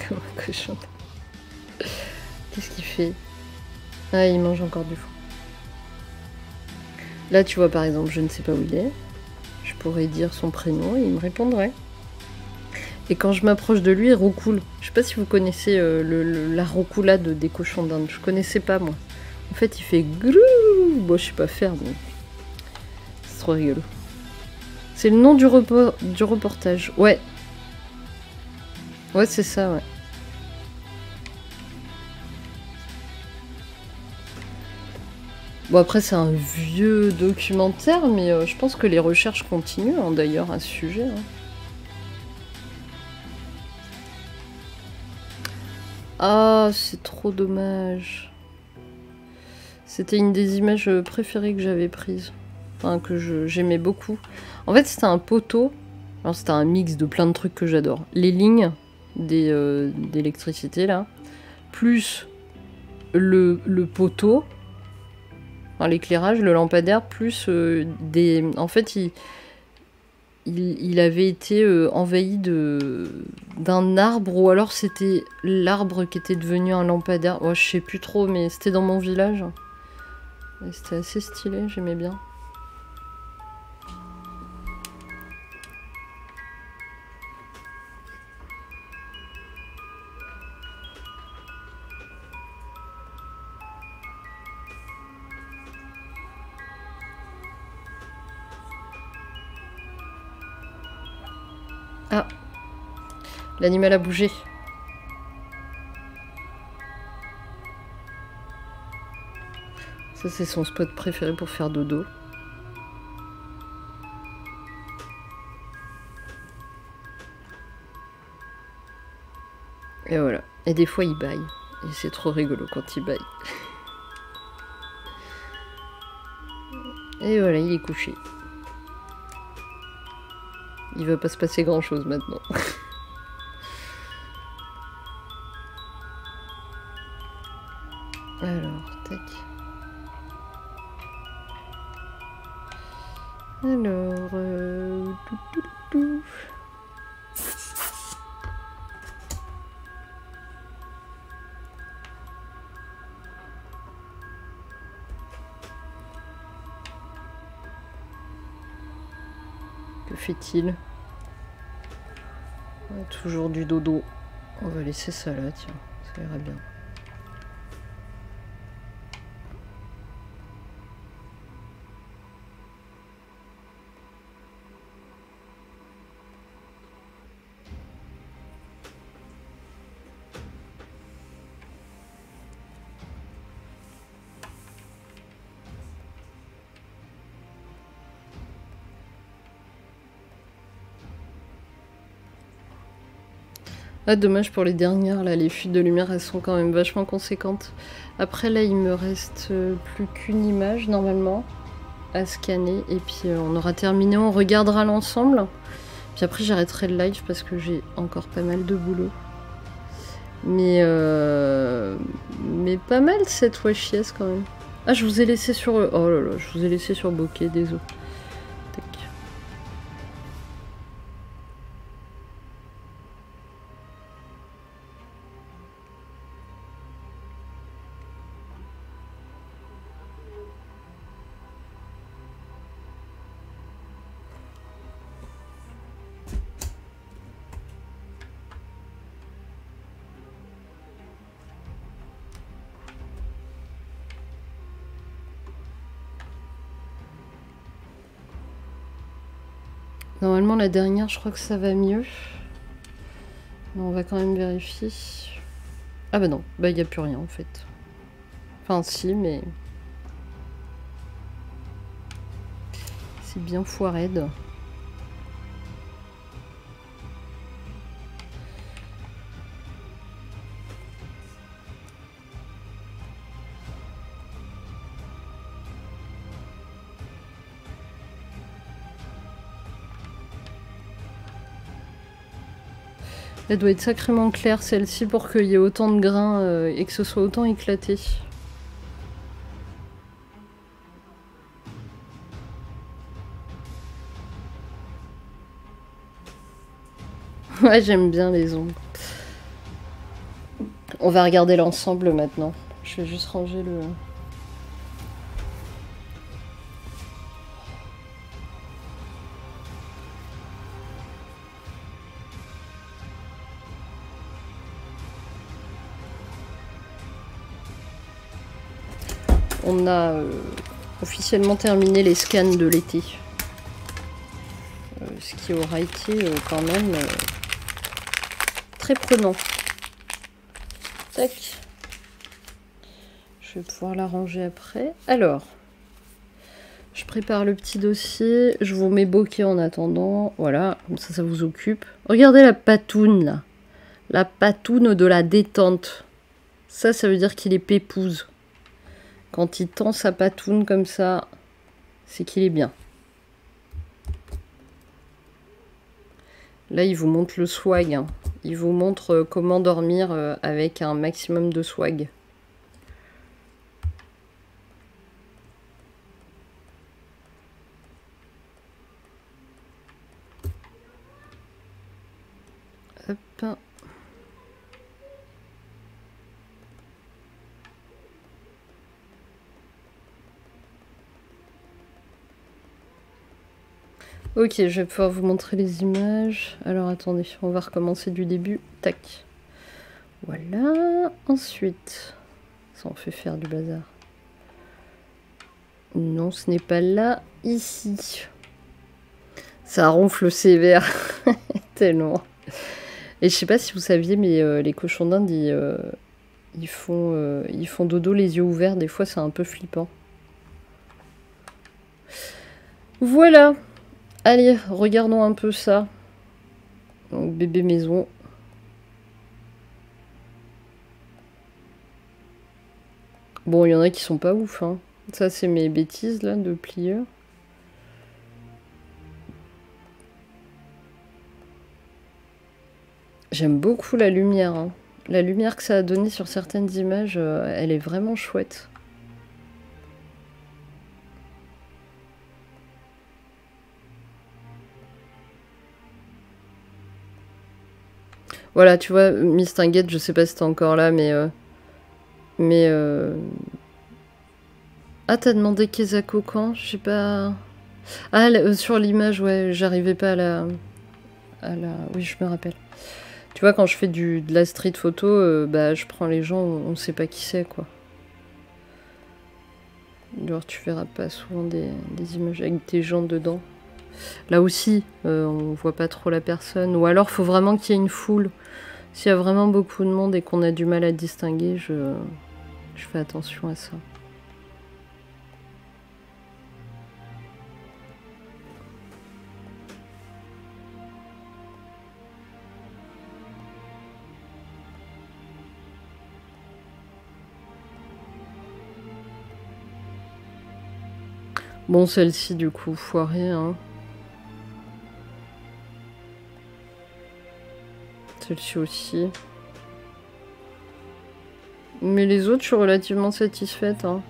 Speaker 1: Comme un cochon. Qu'est-ce qu'il fait? Ah, il mange encore du foin. Là, tu vois, par exemple, je ne sais pas où il est. Je pourrais dire son prénom et il me répondrait. Et quand je m'approche de lui, il roucoule. Je sais pas si vous connaissez la roucoulade des cochons d'Inde. Je connaissais pas, moi. En fait, il fait grou. Bon, je sais pas faire, mais c'est trop rigolo. C'est le nom du reportage. Ouais. Ouais, c'est ça, ouais. Bon, après, c'est un vieux documentaire, mais je pense que les recherches continuent, hein, d'ailleurs, à ce sujet. Hein. Ah, c'est trop dommage. C'était une des images préférées que j'avais prises. Enfin, que j'aimais beaucoup. En fait, c'était un poteau. Alors, c'était un mix de plein de trucs que j'adore. Les lignes d'électricité, là. Plus le poteau. Enfin, l'éclairage, le lampadaire, plus des... En fait, il avait été envahi d'un arbre, ou alors c'était l'arbre qui était devenu un lampadaire. Oh, je sais plus trop, mais c'était dans mon village. C'était assez stylé, j'aimais bien. Ah, l'animal a bougé. Ça, c'est son spot préféré pour faire dodo. Et voilà. Et des fois, il bâille. Et c'est trop rigolo quand il bâille. Et voilà, il est couché. Il va pas se passer grand chose maintenant. Alors, tac. Alors, que fait-il? Toujours du dodo. On va laisser ça là, tiens, ça ira bien. Ah, dommage pour les dernières, là, les fuites de lumière, elles sont quand même vachement conséquentes. Après, là, il me reste plus qu'une image, normalement, à scanner. Et puis, on aura terminé, on regardera l'ensemble. Puis après, j'arrêterai le live parce que j'ai encore pas mal de boulot. Mais pas mal, cette wesh quand même. Ah, je vous ai laissé sur... Oh là là, je vous ai laissé sur Bokeh, désolé. Normalement, la dernière, je crois que ça va mieux. Mais on va quand même vérifier. Ah bah non, bah il n'y a plus rien en fait. Enfin si, mais... c'est bien foirade. Elle doit être sacrément claire celle-ci pour qu'il y ait autant de grains et que ce soit autant éclaté. Ouais, j'aime bien les ombres. On va regarder l'ensemble maintenant. Je vais juste ranger le... On a officiellement terminé les scans de l'été. Ce qui aura été quand même très prenant. Tac. Je vais pouvoir la ranger après. Alors, je prépare le petit dossier. Je vous mets Bokeh en attendant. Voilà, comme ça vous occupe. Regardez la patoune là. La patoune de la détente. Ça veut dire qu'il est pépouze. Quand il tend sa patoune comme ça, c'est qu'il est bien. Là, il vous montre le swag. Hein. Il vous montre comment dormir avec un maximum de swag. Hop. Ok, je vais pouvoir vous montrer les images. Alors attendez, on va recommencer du début. Tac. Voilà. Ensuite, ça on fait faire du bazar. Non, ce n'est pas là. Ici. Ça ronfle sévère. Tellement. Et je sais pas si vous saviez, mais les cochons d'Inde, ils font dodo les yeux ouverts. Des fois, c'est un peu flippant. Voilà. Allez, regardons un peu ça. Donc, bébé maison. Bon, il y en a qui sont pas ouf, hein. Ça, c'est mes bêtises, là, de plieur. J'aime beaucoup la lumière, hein. La lumière que ça a donnée sur certaines images, elle est vraiment chouette. Voilà, tu vois, Miss Tinguette, je sais pas si t'es encore là, mais ah, t'as demandé Kezako quand? Je sais pas... Ah, sur l'image, ouais, j'arrivais pas à la... Oui, je me rappelle. Tu vois, quand je fais de la street photo, bah, je prends les gens, on sait pas qui c'est, quoi. Genre, tu verras pas souvent des images avec des gens dedans. Là aussi, on voit pas trop la personne. Ou alors, faut vraiment qu'il y ait une foule. S'il y a vraiment beaucoup de monde et qu'on a du mal à distinguer, je fais attention à ça. Bon, celle-ci, du coup, foirée, hein. Celle-ci aussi. Mais les autres, je suis relativement satisfaite, hein.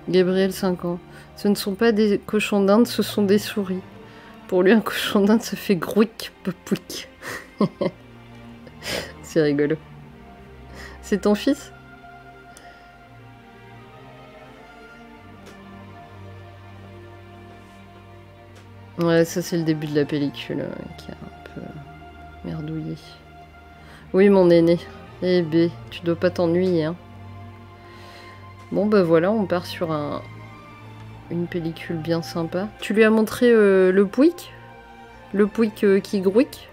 Speaker 1: Gabriel, 5 ans. Ce ne sont pas des cochons d'Inde, ce sont des souris. Pour lui, un cochon d'Inde, ça fait grouic, popouic. C'est rigolo. C'est ton fils? Ouais, ça c'est le début de la pellicule qui a un peu merdouillé. Oui, mon aîné. Eh B, tu dois pas t'ennuyer, hein. Bon, bah voilà, on part sur une pellicule bien sympa. Tu lui as montré le pouic? Le pouic qui grouic?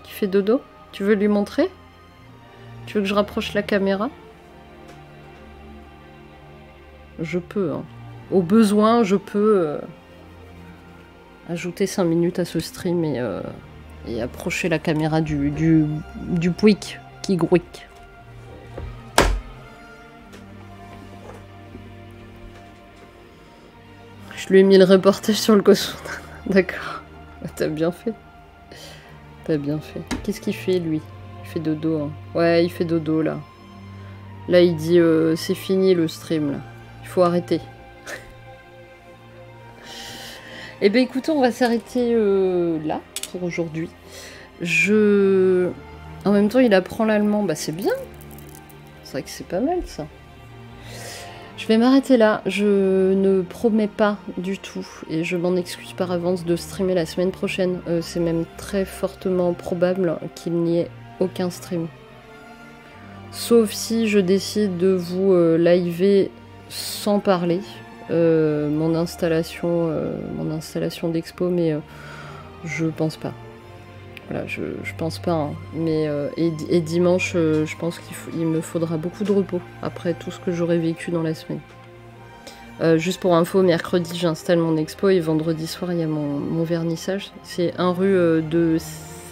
Speaker 1: Qui fait dodo? Tu veux lui montrer? Tu veux que je rapproche la caméra? Je peux, hein. Au besoin, je peux ajouter 5 minutes à ce stream et approcher la caméra du pouic qui grouic. Je lui ai mis le reportage sur le cochon. D'accord. T'as bien fait. T'as bien fait. Qu'est-ce qu'il fait, lui? Il fait dodo, hein. Ouais, il fait dodo, là. Là, il dit c'est fini, le stream, là. Il faut arrêter. Eh bien, écoutez, on va s'arrêter là, pour aujourd'hui. En même temps, il apprend l'allemand. Bah, c'est bien. C'est vrai que c'est pas mal, ça. Je vais m'arrêter là, je ne promets pas du tout, et je m'en excuse par avance de streamer la semaine prochaine. C'est même très fortement probable qu'il n'y ait aucun stream. Sauf si je décide de vous liver sans parler mon installation d'expo, mais je pense pas. Voilà, je pense pas. Hein. Mais, et dimanche, je pense qu'il me faudra beaucoup de repos après tout ce que j'aurais vécu dans la semaine. Juste pour info, mercredi, j'installe mon expo et vendredi soir, il y a mon vernissage. C'est 1 rue de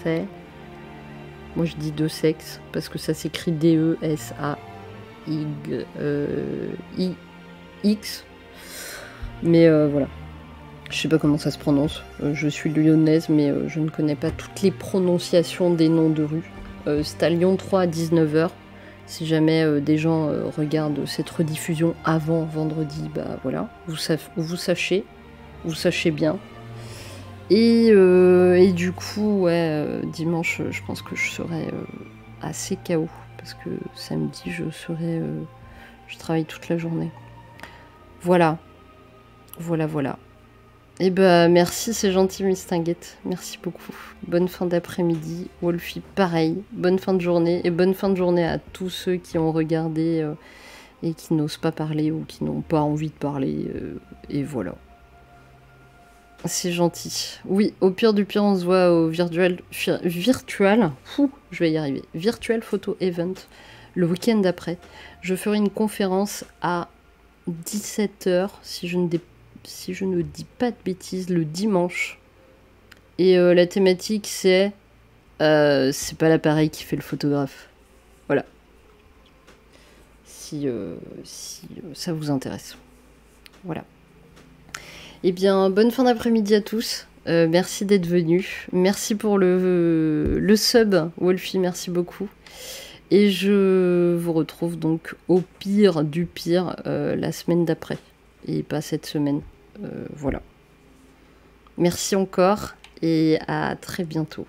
Speaker 1: Sex. Moi, je dis de Sex parce que ça s'écrit D-E-S-A-Y-X. Mais voilà. Je sais pas comment ça se prononce. Je suis lyonnaise, mais je ne connais pas toutes les prononciations des noms de rues. C'est à Lyon 3 à 19h. Si jamais des gens regardent cette rediffusion avant vendredi, bah voilà, vous sachez bien. Et du coup, ouais, dimanche, je pense que je serai assez KO. Parce que samedi, je travaille toute la journée. Voilà. Voilà. Et bah merci, c'est gentil Miss Tinguette, merci beaucoup. Bonne fin d'après-midi, Wolfie pareil, bonne fin de journée et bonne fin de journée à tous ceux qui ont regardé et qui n'osent pas parler ou qui n'ont pas envie de parler et voilà. C'est gentil. Oui, au pire du pire, on se voit au virtual... je vais y arriver. Virtual Photo Event, le week-end d'après. Je ferai une conférence à 17 h, si je ne dis pas de bêtises, le dimanche. Et la thématique, c'est pas l'appareil qui fait le photographe. Voilà. Si ça vous intéresse. Voilà. Eh bien, bonne fin d'après-midi à tous. Merci d'être venus. Merci pour le sub, Wolfie, merci beaucoup. Et je vous retrouve donc au pire du pire la semaine d'après. Et pas cette semaine. Voilà. Merci encore et à très bientôt.